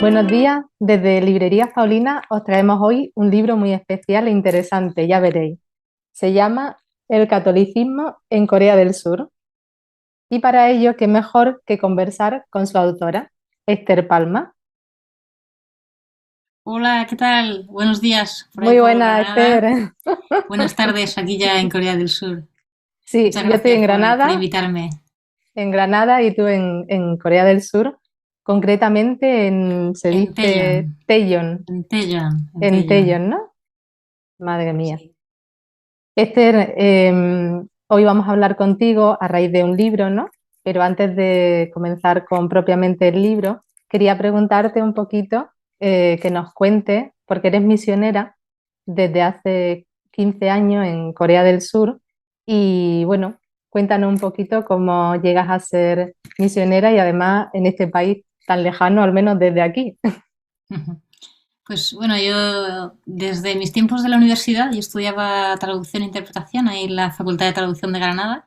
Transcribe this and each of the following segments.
Buenos días, desde Librería Paulina os traemos hoy un libro muy especial e interesante, ya veréis. Se llama El catolicismo en Corea del Sur y para ello, qué mejor que conversar con su autora, Esther Palma. Hola, ¿qué tal? Buenos días por ahí Muy por buena, Granada. Esther. Buenas tardes aquí ya en Corea del Sur. Sí, Muchas yo estoy gracias por invitarme. En Granada y tú en Corea del Sur, concretamente se En Taeyeon, dice Taeyeon, en Taeyeon, en en Taeyeon. Taeyeon, ¿no? Madre mía. Sí. Esther, hoy vamos a hablar contigo a raíz de un libro, ¿no? Pero antes de comenzar con propiamente el libro, quería preguntarte un poquito, que nos cuentes, porque eres misionera desde hace 15 años en Corea del Sur y bueno, cuéntanos un poquito cómo llegas a ser misionera y además en este país tan lejano, al menos desde aquí. Pues bueno, yo desde mis tiempos de la universidad, yo estudiaba traducción e interpretación ahí en la Facultad de Traducción de Granada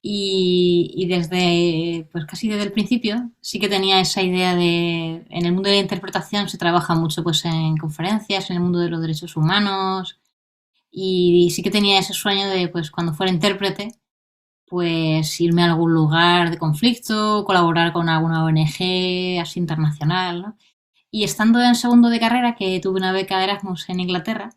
y desde, pues casi desde el principio, sí que tenía esa idea de, en el mundo de la interpretación se trabaja mucho pues en conferencias, en el mundo de los derechos humanos. Y sí que tenía ese sueño de, pues, cuando fuera intérprete, pues irme a algún lugar de conflicto, colaborar con alguna ONG así internacional, ¿no? Y estando en segundo de carrera, que tuve una beca de Erasmus en Inglaterra,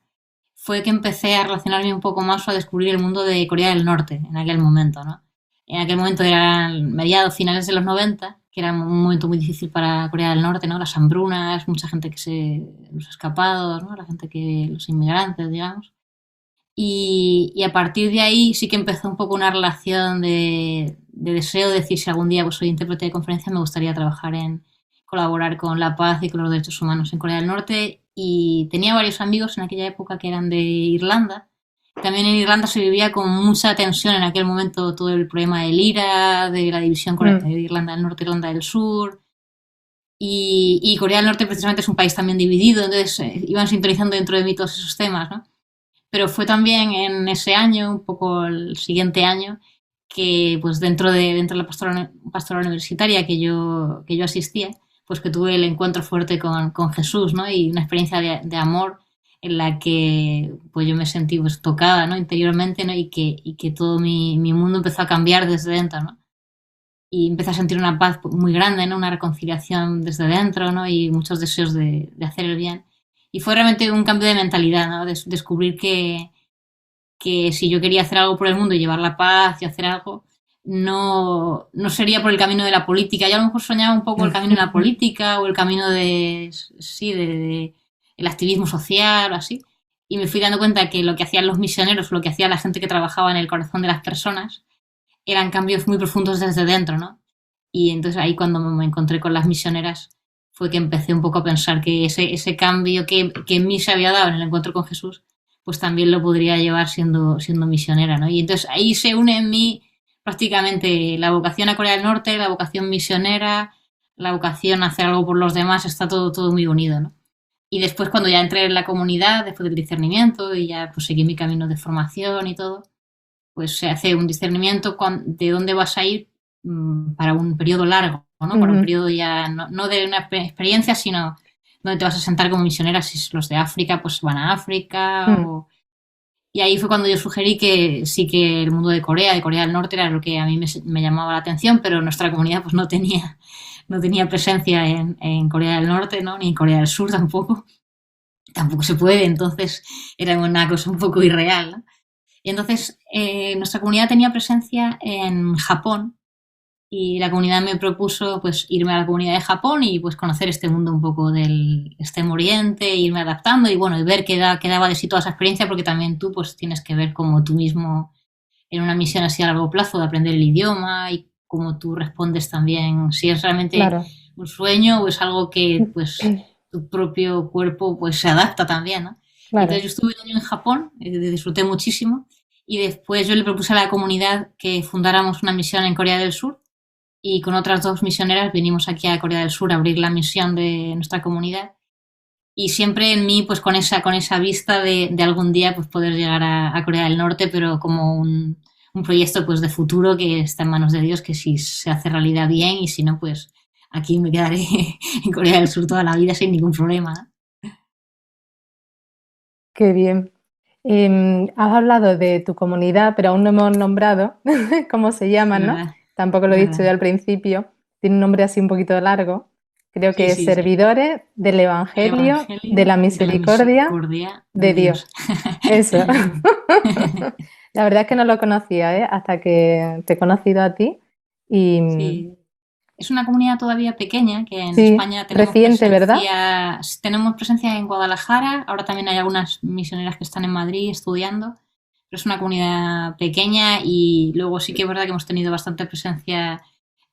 fue que empecé a relacionarme un poco más o a descubrir el mundo de Corea del Norte en aquel momento, ¿no? En aquel momento eran mediados, finales de los 90, que era un momento muy difícil para Corea del Norte, ¿no? Las hambrunas, mucha gente que se, los escapados, ¿no? La gente que, los inmigrantes, digamos. Y a partir de ahí sí que empezó un poco una relación de deseo de decir si algún día pues, soy intérprete de conferencias me gustaría trabajar en colaborar con la paz y con los derechos humanos en Corea del Norte. Y tenía varios amigos en aquella época que eran de Irlanda. También en Irlanda se vivía con mucha tensión en aquel momento todo el problema del IRA, de la división de Mm, Irlanda del Norte e Irlanda del Sur. Y Corea del Norte precisamente es un país también dividido, entonces iban sintonizando dentro de mí todos esos temas, ¿no? Pero fue también en ese año, un poco el siguiente año, que pues dentro de la pastoral universitaria que yo asistía, pues que tuve el encuentro fuerte con Jesús, ¿no? Y una experiencia de amor en la que pues yo me sentí pues tocada, ¿no? Interiormente, ¿no? Y que todo mi mundo empezó a cambiar desde dentro, ¿no? Y empecé a sentir una paz muy grande, ¿no? Una reconciliación desde dentro, ¿no? Y muchos deseos de hacer el bien. Y fue realmente un cambio de mentalidad, ¿no? Descubrir que si yo quería hacer algo por el mundo y llevar la paz y hacer algo, no sería por el camino de la política. Yo a lo mejor soñaba un poco el camino de la mm. política o el camino de, sí, de el activismo social o así. Y me fui dando cuenta que lo que hacían los misioneros, lo que hacía la gente que trabajaba en el corazón de las personas, eran cambios muy profundos desde dentro, ¿no? Y entonces ahí cuando me encontré con las misioneras fue que empecé un poco a pensar que ese cambio que en mí se había dado en el encuentro con Jesús, pues también lo podría llevar siendo misionera, ¿no? Y entonces ahí se une en mí prácticamente la vocación a Corea del Norte, la vocación misionera, la vocación a hacer algo por los demás, está todo muy unido, ¿no? Y después cuando ya entré en la comunidad, después del discernimiento y ya pues seguí mi camino de formación y todo, pues se hace un discernimiento de dónde vas a ir para un periodo largo, ¿no? Para un Ujú. periodo ya no de una experiencia, sino donde te vas a sentar como misionera, si los de África pues van a África Mm. y ahí fue cuando yo sugerí que sí que el mundo de Corea del Norte era lo que a mí me llamaba la atención, pero nuestra comunidad pues no tenía presencia en Corea del Norte, ¿no? Ni en Corea del Sur tampoco se puede, entonces era una cosa un poco irreal, ¿no? Y entonces nuestra comunidad tenía presencia en Japón y la comunidad me propuso pues irme a la comunidad de Japón y pues conocer este mundo un poco del extremo oriente, irme adaptando y bueno, y ver qué daba de sí toda esa experiencia porque también tú pues tienes que ver cómo tú mismo en una misión así a largo plazo de aprender el idioma y cómo tú respondes también, si es realmente Claro. un sueño o es algo que pues tu propio cuerpo pues se adapta también, ¿no? Y entonces Claro. yo estuve un año en Japón, disfruté muchísimo y después yo le propuse a la comunidad que fundáramos una misión en Corea del Sur y con otras dos misioneras vinimos aquí a Corea del Sur a abrir la misión de nuestra comunidad y siempre en mí pues con esa vista de algún día pues poder llegar a Corea del Norte pero como un proyecto pues de futuro que está en manos de Dios que si se hace realidad bien y si no pues aquí me quedaré en Corea del Sur toda la vida sin ningún problema. Qué bien. Has hablado de tu comunidad, pero aún no hemos nombrado cómo se Es llaman, ¿no? verdad, Tampoco lo es he dicho verdad. yo al principio. Tiene un nombre así un poquito largo. Creo Sí, que es sí, sí. Servidores del El Evangelio de Evangelio la de la Misericordia Misericordia de de Dios. Dios. Eso. La verdad es que no lo conocía, ¿eh? Hasta que te he conocido a ti. Y Sí, es una comunidad todavía pequeña, que en sí, España reciente, ¿verdad? tenemos presencia en Guadalajara, ahora también hay algunas misioneras que están en Madrid estudiando, pero es una comunidad pequeña y luego sí que es verdad que hemos tenido bastante presencia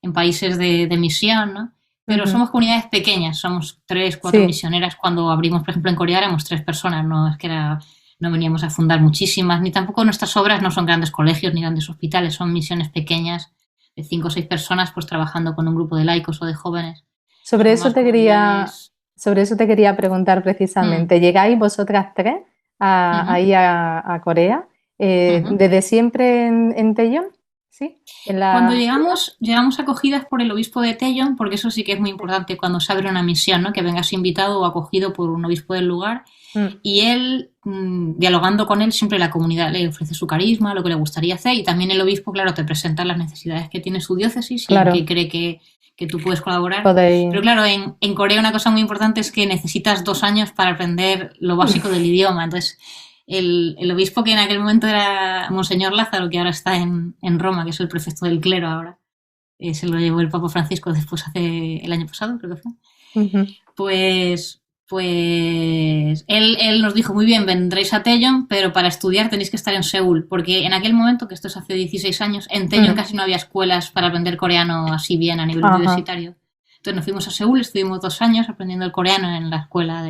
en países de misión, ¿no? Pero Ujú. somos comunidades pequeñas, somos tres, cuatro Sí, misioneras. Cuando abrimos, por ejemplo, en Corea éramos tres personas, no es que no veníamos a fundar muchísimas, ni tampoco nuestras obras no son grandes colegios ni grandes hospitales, son misiones pequeñas de cinco o seis personas, pues trabajando con un grupo de laicos o de jóvenes. sobre Son eso más te quería, comunidades. sobre eso te quería preguntar Mm, precisamente. ¿Llegáis vosotras tres ujú, ahí a Corea? ujú. ¿Desde siempre en Taeyong? ¿Sí? ¿En Cuando la ciudad? llegamos acogidas por el obispo de Tellón, porque eso sí que es muy importante cuando se abre una misión, ¿no? Que vengas invitado o acogido por un obispo del lugar. Mm, Y él, dialogando con él, siempre la comunidad le ofrece su carisma, lo que le gustaría hacer, y también el obispo, claro, te presenta las necesidades que tiene su diócesis y en qué claro, cree que tú puedes colaborar. podéis. Pero claro, en Corea una cosa muy importante es que necesitas 2 años para aprender lo básico del idioma. Entonces, el obispo que en aquel momento era Monseñor Lázaro, que ahora está en Roma, que es el prefecto del clero ahora, se lo llevó el Papa Francisco después hace el año pasado, creo que fue. Ujú, Pues él nos dijo, muy bien, vendréis a Tellón, pero para estudiar tenéis que estar en Seúl, porque en aquel momento, que esto es hace 16 años, en Tellón mm, casi no había escuelas para aprender coreano así bien a nivel ajá. universitario. Entonces nos fuimos a Seúl, estuvimos 2 años aprendiendo el coreano en la escuela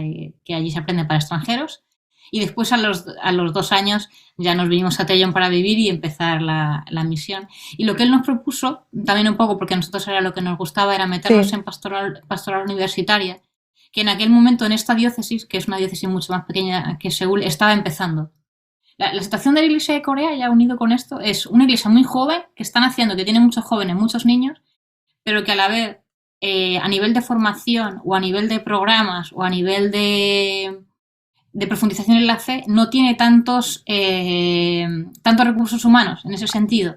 que allí se aprende para extranjeros, y después a los 2 años ya nos vinimos a Tellón para vivir y empezar la misión. Y lo que él nos propuso, también un poco porque a nosotros era lo que nos gustaba, era meternos Sí, en pastoral universitaria, que en aquel momento en esta diócesis, que es una diócesis mucho más pequeña que Seúl, estaba empezando. La situación de la Iglesia de Corea, ya unido con esto, es una iglesia muy joven, que están haciendo, que tiene muchos jóvenes, muchos niños, pero que a la vez, a nivel de formación o a nivel de programas o a nivel de profundización en la fe, no tiene tantos recursos humanos en ese sentido.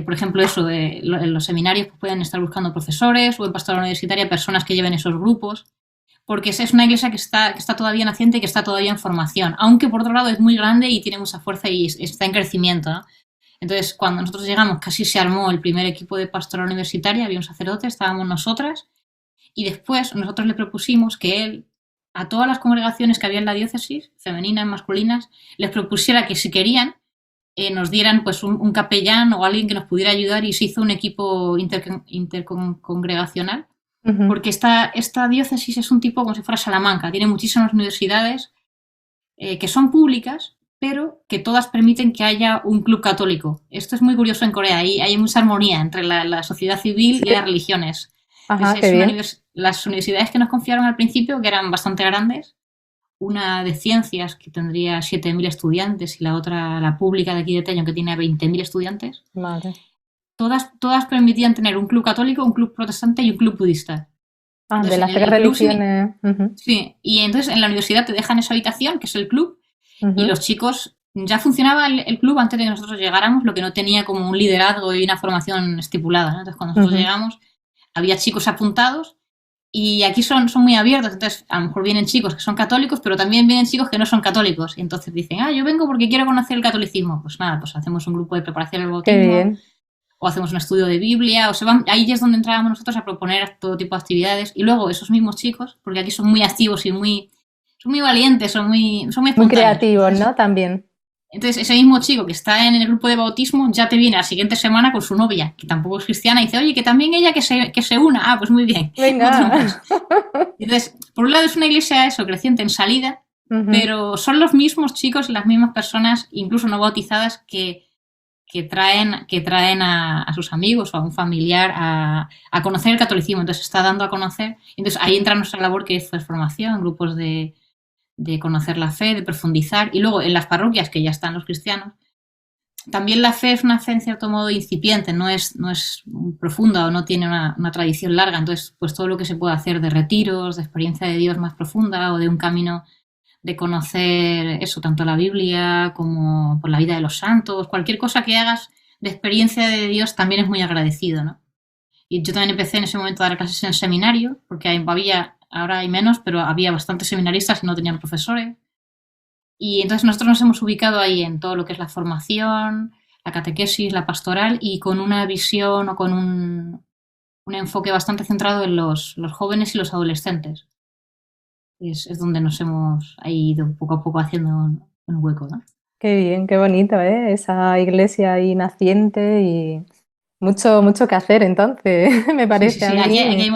Por ejemplo, eso, en los seminarios pues, pueden estar buscando profesores o en pastoral universitaria personas que lleven esos grupos, porque es una iglesia que está todavía naciente y que está todavía en formación, aunque por otro lado es muy grande y tiene mucha fuerza y está en crecimiento, ¿no? Entonces, cuando nosotros llegamos, casi se armó el primer equipo de pastoral universitaria, había un sacerdote, estábamos nosotras, y después nosotros le propusimos que él, a todas las congregaciones que había en la diócesis, femeninas, masculinas, les propusiera que si querían, nos dieran pues un capellán o alguien que nos pudiera ayudar y se hizo un equipo intercongregacional ujú, porque esta diócesis es un tipo como si fuera Salamanca, tiene muchísimas universidades que son públicas, pero que todas permiten que haya un club católico. Esto es muy curioso en Corea, hay mucha armonía entre la sociedad civil y las sí, religiones. ajá, Entonces, qué bien. las universidades que nos confiaron al principio, que eran bastante grandes, una de ciencias que tendría 7.000 estudiantes y la otra, la pública de aquí de Tello, que tiene 20.000 estudiantes, Vale. todas permitían tener un club católico, un club protestante y un club budista. Ah, de Entonces, las tres el club religiones. Ujú, sí, y entonces en la universidad te dejan esa habitación, que es el club, y ujú, los chicos, ya funcionaba el club antes de que nosotros llegáramos, lo que no tenía como un liderazgo y una formación estipulada, ¿no? Entonces cuando nosotros ujú. llegamos, había chicos apuntados y aquí son muy abiertos, entonces a lo mejor vienen chicos que son católicos, pero también vienen chicos que no son católicos, y entonces dicen, yo vengo porque quiero conocer el catolicismo. Pues nada, pues hacemos un grupo de preparación al Qué bautismo, bien. o hacemos un estudio de Biblia, ahí es donde entrábamos nosotros a proponer todo tipo de actividades, y luego esos mismos chicos, porque aquí son muy activos y son muy valientes, son muy Muy espontáneos. creativos, Entonces, ¿no? También. entonces, ese mismo chico que está en el grupo de bautismo ya te viene la siguiente semana con su novia, que tampoco es cristiana, y dice, oye, que también ella que se una. Ah, pues muy bien, otro Venga. más. Entonces, por un lado es una iglesia eso, creciente en salida, Ujú. pero son los mismos chicos y las mismas personas, incluso no bautizadas, que traen a sus amigos o a un familiar a conocer el catolicismo. Entonces, está dando a conocer. Entonces, ahí entra nuestra labor, que es formación, grupos de conocer la fe, de profundizar. Y luego, en las parroquias, que ya están los cristianos, también la fe es una fe en cierto modo incipiente, no es profunda o no tiene una tradición larga. Entonces, pues todo lo que se puede hacer de retiros, de experiencia de Dios más profunda o de un camino de conocer eso, tanto la Biblia como por la vida de los santos, cualquier cosa que hagas de experiencia de Dios también es muy agradecido, ¿no? Y yo también empecé en ese momento a dar clases en el seminario, porque había, ahora hay menos, pero había bastantes seminaristas y no tenían profesores. Y entonces nosotros nos hemos ubicado ahí en todo lo que es la formación, la catequesis, la pastoral y con una visión o con un enfoque bastante centrado en los jóvenes y los adolescentes. Es donde nos hemos ido poco a poco haciendo un hueco, ¿no? Qué bien, qué bonito, ¿eh? Esa iglesia ahí naciente y mucho, mucho que hacer entonces, me Sí, sí, parece a sí, aquí mí.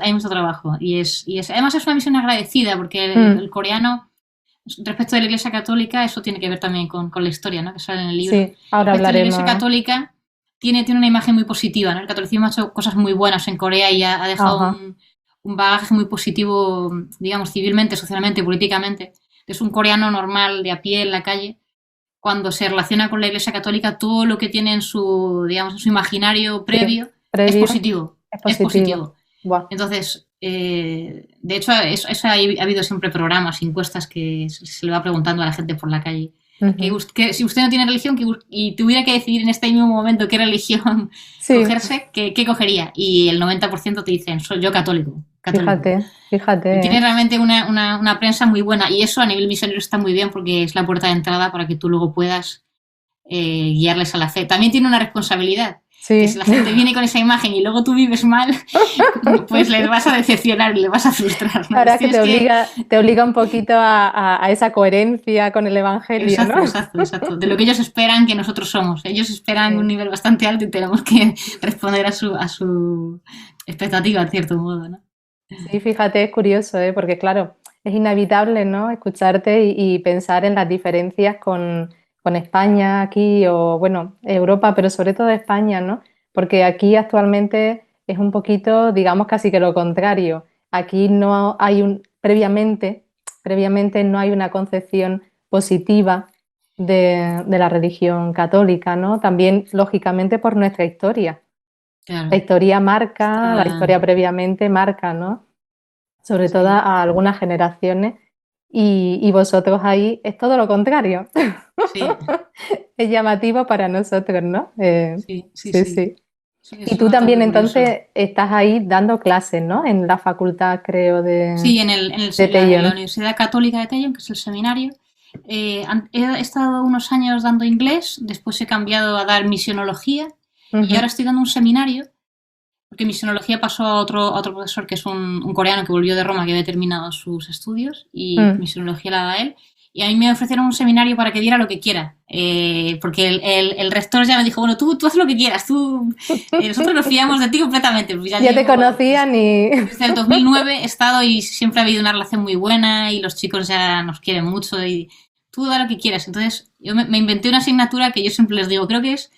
hay mucho trabajo además es una misión agradecida porque Mm, el coreano, respecto de la Iglesia Católica, eso tiene que ver también con la historia, ¿no? Que sale en el libro. sí, ahora Respecto de la Iglesia hablaremos. Católica, tiene una imagen muy positiva, ¿no? El catolicismo ha hecho cosas muy buenas en Corea y ha dejado Ajá, un bagaje muy positivo, digamos, civilmente, socialmente, políticamente. Es un coreano normal, de a pie, en la calle, cuando se relaciona con la Iglesia Católica, todo lo que tiene en su, digamos, en su imaginario sí, previo es previo, positivo. es Es positivo. positivo. Buah. Entonces, de hecho, ha habido siempre programas, encuestas que se le va preguntando a la gente por la calle. Ujú. Que si usted no tiene religión y tuviera que decidir en este mismo momento qué religión Sí, cogerse, ¿qué cogería? Y el 90% te dicen, soy yo católico, católico. fíjate, fíjate, Y tiene ¿eh? realmente una prensa muy buena. Y eso a nivel misionero está muy bien porque es la puerta de entrada para que tú luego puedas guiarles a la fe. También tiene una responsabilidad, que si Sí. la gente viene con esa imagen y luego tú vives mal, pues les vas a decepcionar, les vas a frustrar, ¿no? Ahora Les que tienes que... te obliga un poquito a esa coherencia con el Evangelio, ¿no? Exacto, exacto, exacto. De lo que ellos esperan que nosotros somos. Ellos esperan un Sí. nivel bastante alto y tenemos que responder a su expectativa, en cierto modo, ¿no? Sí, fíjate, es curioso, ¿eh? Porque claro, es inevitable, ¿no? Escucharte y pensar en las diferencias con España aquí o, bueno, Europa, pero sobre todo España, ¿no? Porque aquí actualmente es un poquito, digamos, casi que lo contrario. Aquí no hay previamente no hay una concepción positiva de la religión católica, ¿no? También, lógicamente, por nuestra historia. La Claro. historia marca, la Está... historia previamente marca, ¿no? Sobre todo Sí, a algunas generaciones, y vosotros ahí es todo lo contrario. sí, Es llamativo para nosotros, ¿no? sí, sí, Sí, sí. sí. Sí, Y es un tú dato también muy curioso. entonces estás ahí dando clases, ¿no? En la facultad, creo, Sí, de en la Tellón. Universidad Católica de Tellón, que es el seminario. He estado unos años dando inglés, después he cambiado a dar misionología y Ujú, ahora estoy dando un seminario, porque misionología pasó a otro profesor que es un coreano que volvió de Roma, que había terminado sus estudios, y mm. misionología la da él. Y a mí me ofrecieron un seminario para que diera lo que quiera, porque el rector ya me dijo, bueno, tú haz lo que quieras, nosotros nos fiamos de ti completamente, pues ya Ya te llevo, conocían y... desde el 2009 he estado y siempre ha habido una relación muy buena y los chicos ya nos quieren mucho y tú da lo que quieras. Entonces yo me inventé una asignatura que yo siempre les digo, creo que es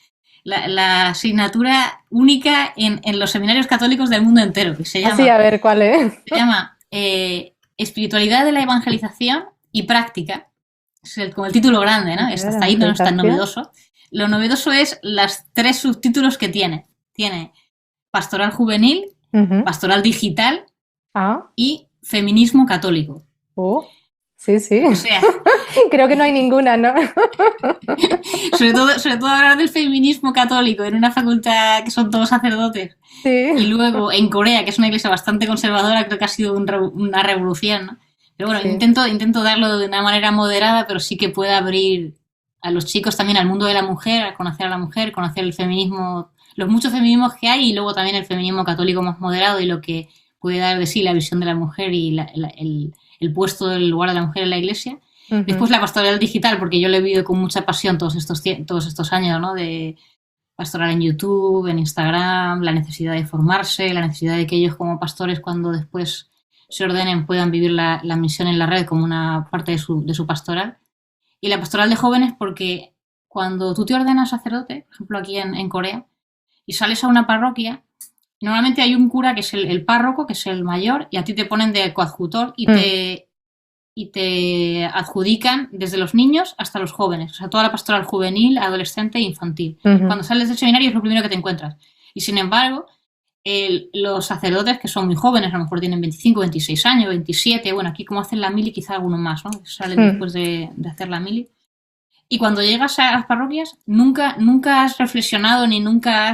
la asignatura única en los seminarios católicos del mundo entero, que Así, a ver, ¿cuál es? se llama Espiritualidad de la Evangelización y Práctica. Es como el título grande, ¿no? De Hasta la ahí no es tan evangelización. novedoso. Lo novedoso es las tres subtítulos que tiene. Tiene Pastoral Juvenil, Ujú. Pastoral Digital Ah, y feminismo católico. sí, sí. O sea, Creo que no hay ninguna, ¿no? sobre todo hablar del feminismo católico en una facultad que son todos sacerdotes y Sí, luego en Corea, que es una iglesia bastante conservadora, creo que ha sido una revolución, ¿no? Pero bueno, sí. intento darlo de una manera moderada, pero sí que pueda abrir a los chicos también al mundo de la mujer, a la mujer, conocer el feminismo, los muchos feminismos que hay y luego también el feminismo católico más moderado y lo que puede dar de sí la visión de la mujer y el puesto del lugar de la mujer en la iglesia. Después Ujú. la pastoral digital, porque yo lo he vivido con mucha pasión todos estos años, ¿no? De pastoral en YouTube, en Instagram, la necesidad de formarse, la necesidad de que ellos como pastores cuando después se ordenen puedan vivir la misión en la red como una parte de su pastoral. Y la pastoral de jóvenes porque cuando tú te ordenas sacerdote, por ejemplo aquí en Corea, y sales a una parroquia, normalmente hay un cura que es el párroco, que es el mayor, y a ti te ponen de coadjutor y Mm, y te adjudican desde los niños hasta los jóvenes, o sea, toda la pastoral juvenil, adolescente e infantil. Ujú. Cuando sales del seminario es lo primero que te encuentras. Y sin embargo, los sacerdotes que son muy jóvenes, a lo mejor tienen 25, 26 años, 27, bueno, aquí como hacen la mili, quizá algunos más, ¿no? Salen Mm. después de hacer la mili. Y cuando llegas a las parroquias, nunca has reflexionado ni nunca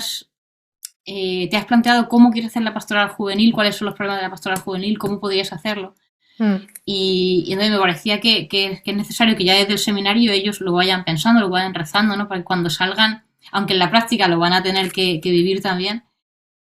te has planteado cómo quieres hacer la pastoral juvenil, cuáles son los problemas de la pastoral juvenil, cómo podrías hacerlo. Mm. Y entonces me parecía que es necesario que ya desde el seminario ellos lo vayan pensando, lo vayan rezando, ¿no? Para que cuando salgan, aunque en la práctica lo van a tener que vivir también,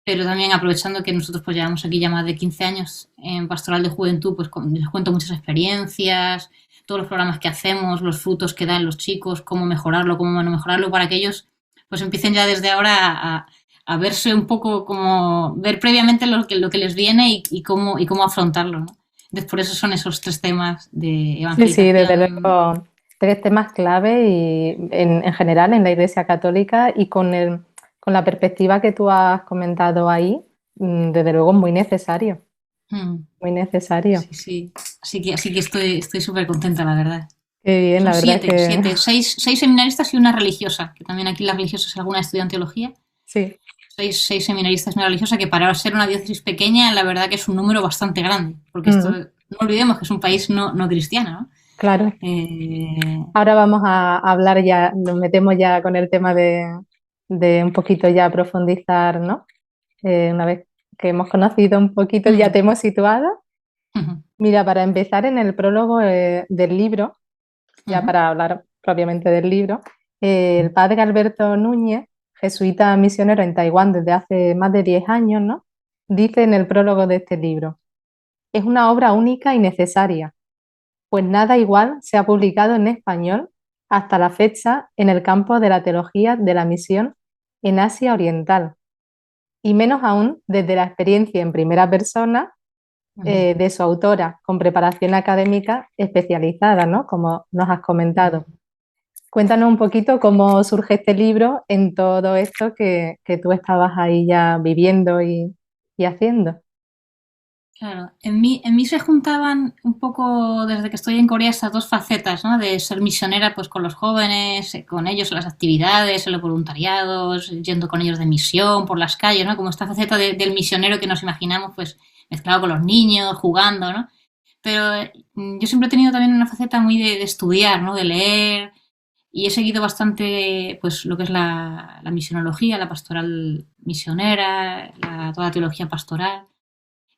pero también aprovechando que nosotros pues llevamos aquí ya más de 15 años en pastoral de juventud, pues les cuento muchas experiencias, todos los programas que hacemos, los frutos que dan los chicos, cómo mejorarlo, cómo no mejorarlo, para que ellos pues empiecen ya desde ahora a verse un poco como, ver previamente lo que les viene y cómo afrontarlo, ¿no? Entonces por eso son esos tres temas de Sí, sí, desde evangelización. luego, tres temas clave y en general en la Iglesia Católica y con la perspectiva que tú has comentado ahí, desde luego muy necesario, Mm, muy necesario. sí, sí. Así que estoy súper contenta, la verdad. Qué bien, Son la verdad es que seis seminaristas y una religiosa, que también aquí las religiosas alguna estudian teología. sí. Seis seminaristas y una religiosa, que para ser una diócesis pequeña, la verdad que es un número bastante grande, porque esto, Mm, no olvidemos que es un país no cristiano, ¿no? claro. Eh, Ahora vamos a hablar ya, nos metemos ya con el tema de un poquito ya profundizar, ¿no? Una vez que hemos conocido un poquito, ya mm, te hemos situado. ujú, Mira, para empezar en el prólogo del libro, ya ujú, para hablar propiamente del libro, el padre Alberto Núñez, jesuita misionero en Taiwán desde hace más de 10 años, ¿no? Dice en el prólogo de este libro, es una obra única y necesaria, pues nada igual se ha publicado en español hasta la fecha en el campo de la teología de la misión en Asia Oriental, y menos aún desde la experiencia en primera persona ujú, de su autora, con preparación académica especializada, ¿no? Como nos has comentado. ujú. Cuéntanos un poquito cómo surge este libro en todo esto que tú estabas ahí ya viviendo y haciendo. Claro, en mí se juntaban un poco desde que estoy en Corea estas dos facetas, ¿no? De ser misionera pues con los jóvenes, con ellos en las actividades, en los voluntariados, yendo con ellos de misión por las calles, ¿no? Como esta faceta del misionero que nos imaginamos pues mezclado con los niños, jugando, ¿no? Pero yo siempre he tenido también una faceta muy de estudiar, ¿no? De leer y he seguido bastante pues lo que es la misionología, la pastoral misionera, toda la teología pastoral.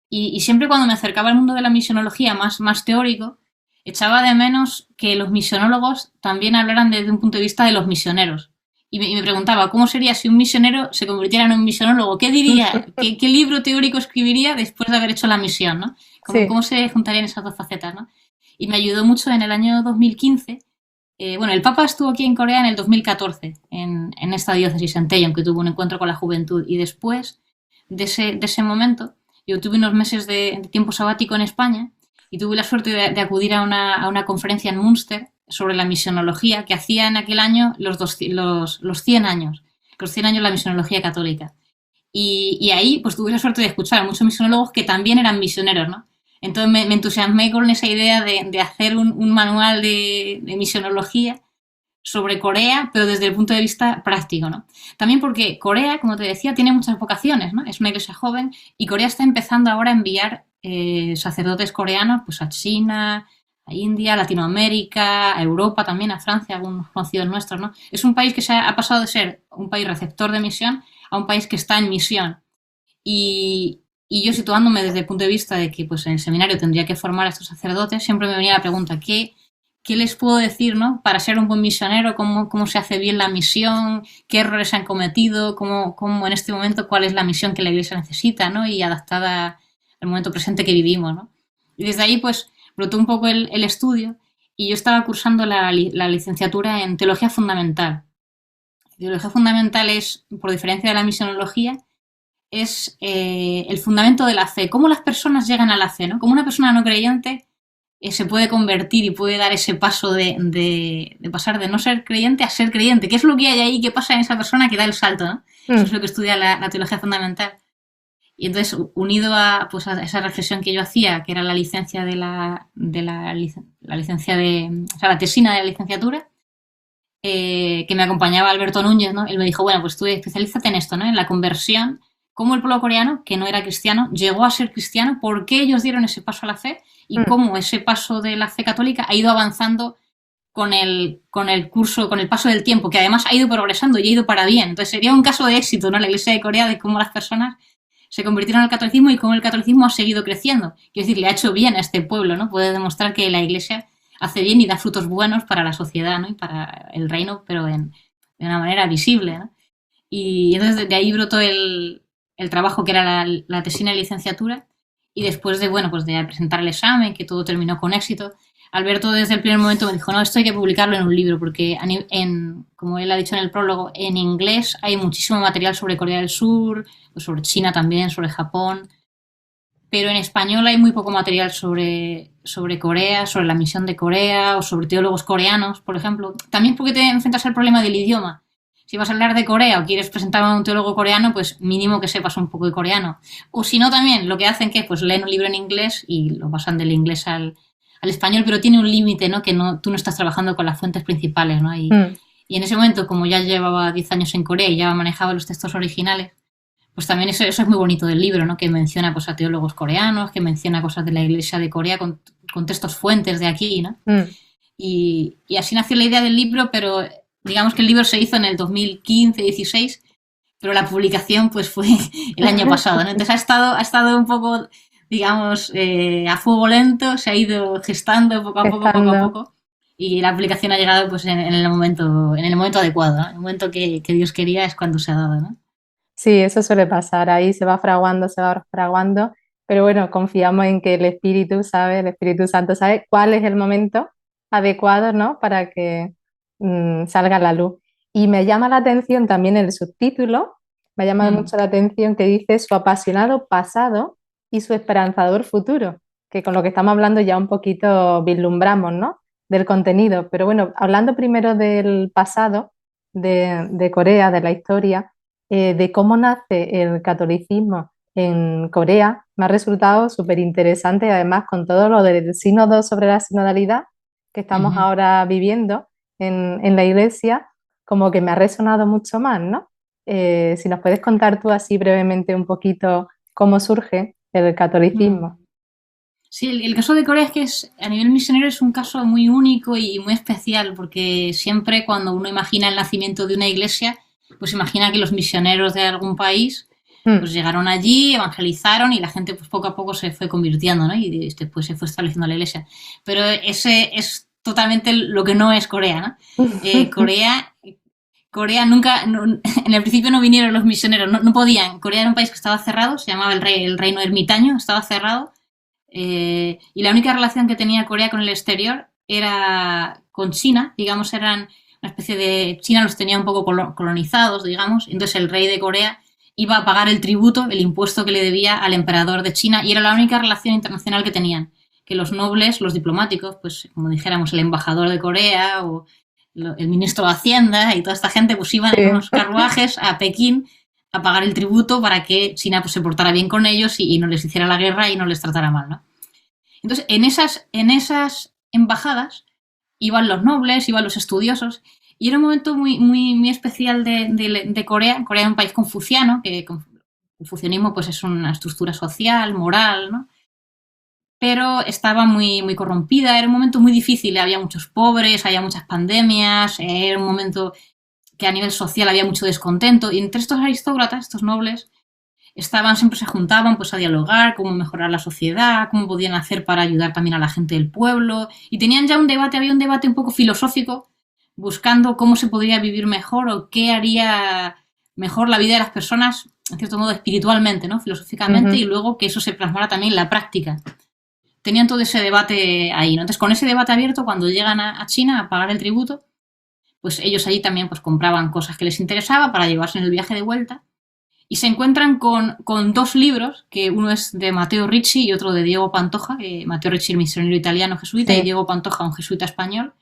Y siempre cuando me acercaba al mundo de la misionología más teórico, echaba de menos que los misionólogos también hablaran desde un punto de vista de los misioneros. Y me preguntaba, ¿cómo sería si un misionero se convirtiera en un misionólogo? ¿Qué diría? ¿Qué libro teórico escribiría después de haber hecho la misión? ¿No? Sí, ¿Cómo se juntarían esas dos facetas? ¿No? Y me ayudó mucho en el año 2015. Bueno, el Papa estuvo aquí en Corea en el 2014, en esta diócesis en Taeyong, que tuvo un encuentro con la juventud. Y después de ese momento, yo tuve unos meses de tiempo sabático en España y tuve la suerte de acudir a una conferencia en Münster sobre la misionología que hacía en aquel año los 100 años, los 100 años de la misionología católica. Y ahí pues tuve la suerte de escuchar a muchos misionólogos que también eran misioneros, ¿no? Entonces me entusiasmé con esa idea de hacer un manual de misionología sobre Corea, pero desde el punto de vista práctico, ¿no? También porque Corea, como te decía, tiene muchas vocaciones, ¿no? Es una iglesia joven y Corea está empezando ahora a enviar sacerdotes coreanos pues a China, a India, a Latinoamérica, a Europa también, a Francia, algunos conocidos nuestros, ¿no? Es un país que ha pasado de ser un país receptor de misión a un país que está en misión. Y yo situándome desde el punto de vista de que pues en el seminario tendría que formar a estos sacerdotes, siempre me venía la pregunta, ¿qué les puedo decir, ¿no? Para ser un buen misionero, cómo se hace bien la misión, qué errores se han cometido, cómo en este momento cuál es la misión que la Iglesia necesita, ¿no? Y adaptada al momento presente que vivimos, ¿no? Y desde ahí pues brotó un poco el estudio y yo estaba cursando la licenciatura en Teología Fundamental. Teología Fundamental es, por diferencia de la misionología, es el fundamento de la fe, cómo las personas llegan a la fe, ¿no? Cómo una persona no creyente se puede convertir y puede dar ese paso de pasar de no ser creyente a ser creyente. ¿Qué es lo que hay ahí? ¿Qué pasa en esa persona que da el salto? ¿No? Eso es mm, lo que estudia la teología fundamental. Y entonces, unido a, pues, a esa reflexión que yo hacía, que era la licencia la licencia o sea, la tesina de la licenciatura, que me acompañaba Alberto Núñez, ¿no? Él me dijo, bueno, pues tú especialízate en esto, ¿no? En la conversión, cómo el pueblo coreano, que no era cristiano, llegó a ser cristiano, por qué ellos dieron ese paso a la fe y mm, cómo ese paso de la fe católica ha ido avanzando con el curso, con el paso del tiempo, que además ha ido progresando y ha ido para bien. Entonces sería un caso de éxito, ¿no? La Iglesia de Corea, de cómo las personas se convirtieron al catolicismo y cómo el catolicismo ha seguido creciendo. Quiero decir, le ha hecho bien a este pueblo, ¿no? Puede demostrar que la Iglesia hace bien y da frutos buenos para la sociedad, ¿no? Y para el reino, pero de una manera visible, ¿no? Y entonces de ahí brotó el trabajo que era la tesina de licenciatura y después de, bueno, pues de presentar el examen, que todo terminó con éxito, Alberto desde el primer momento me dijo, no, esto hay que publicarlo en un libro, porque como él ha dicho en el prólogo, en inglés hay muchísimo material sobre Corea del Sur, sobre China también, sobre Japón, pero en español hay muy poco material sobre Corea, sobre la misión de Corea o sobre teólogos coreanos, por ejemplo. También porque te enfrentas al problema del idioma. Si vas a hablar de Corea o quieres presentar a un teólogo coreano, pues mínimo que sepas un poco de coreano. O si no, también lo que hacen que pues leen un libro en inglés y lo pasan del inglés al español, pero tiene un límite, ¿no? Que tú no estás trabajando con las fuentes principales, ¿no? mm. Y en ese momento, como ya llevaba 10 años en Corea y ya manejaba los textos originales, pues también eso es muy bonito del libro, ¿no? Que menciona pues, a teólogos coreanos, que menciona cosas de la Iglesia de Corea con textos fuentes de aquí, ¿no? Mm. Y así nació la idea del libro, pero digamos que el libro se hizo en el 2015-16, pero la publicación pues fue el año pasado, ¿no? Entonces ha estado un poco, digamos, a fuego lento, se ha ido gestando poco a poco, poco a Estando. poco, y la publicación ha llegado pues en el momento adecuado, ¿no? El momento que Dios quería es cuando se ha dado, ¿no? Sí, eso suele pasar, ahí se va fraguando, pero bueno, confiamos en que el Espíritu sabe, el Espíritu Santo sabe cuál es el momento adecuado, ¿no? Para que salga a la luz. Y me llama la atención también el subtítulo, me ha llamado Mm, mucho la atención que dice su apasionado pasado y su esperanzador futuro, que con lo que estamos hablando ya un poquito vislumbramos, ¿no? Del contenido. Pero bueno, hablando primero del pasado de Corea, de la historia de cómo nace el catolicismo en Corea, me ha resultado súper interesante, además con todo lo del sínodo sobre la sinodalidad que estamos ujú. ahora viviendo en la iglesia, como que me ha resonado mucho más, ¿no? Si nos puedes contar tú así brevemente un poquito cómo surge el Mm. catolicismo. Sí, el caso de Corea es que a nivel misionero es un caso muy único y muy especial, porque siempre cuando uno imagina el nacimiento de una iglesia, pues imagina que los misioneros de algún país Mm, pues llegaron allí, evangelizaron y la gente pues poco a poco se fue convirtiendo, ¿no? Y después se fue estableciendo la iglesia. Pero ese es totalmente lo que no es Corea, ¿no? Corea nunca, en el principio no vinieron los misioneros, no podían. Corea era un país que estaba cerrado, se llamaba el reino ermitaño, estaba cerrado y la única relación que tenía Corea con el exterior era con China, digamos, eran una especie de... China los tenía un poco colonizados, digamos, entonces el rey de Corea iba a pagar el tributo, el impuesto que le debía al emperador de China y era la única relación internacional que tenían, que los nobles, los diplomáticos, pues como dijéramos el embajador de Corea o el ministro de Hacienda y toda esta gente pues iban en sí, unos carruajes a Pekín a pagar el tributo para que China pues, se portara bien con ellos y no les hiciera la guerra y no les tratara mal, ¿no? Entonces, en esas embajadas iban los nobles, iban los estudiosos, y era un momento muy especial de Corea. Corea es un país confuciano, que el confucianismo pues, es una estructura social, moral, ¿no? Pero estaba muy corrompida, era un momento muy difícil, había muchos pobres, había muchas pandemias, era un momento que a nivel social había mucho descontento, y entre estos aristócratas, estos nobles, siempre se juntaban pues a dialogar cómo mejorar la sociedad, cómo podían hacer para ayudar también a la gente del pueblo y tenían ya un debate, había un debate un poco filosófico buscando cómo se podría vivir mejor o qué haría mejor la vida de las personas, en cierto modo espiritualmente, ¿no? Filosóficamente y ujú, luego que eso se plasmara también en la práctica. Tenían todo ese debate ahí, ¿no? Entonces con ese debate abierto cuando llegan a China a pagar el tributo, pues ellos allí también pues compraban cosas que les interesaba para llevarse en el viaje de vuelta y se encuentran con dos libros, que uno es de Matteo Ricci y otro de Diego Pantoja, Matteo Ricci, el misionero italiano jesuita, y sí, Diego Pantoja, un jesuita español.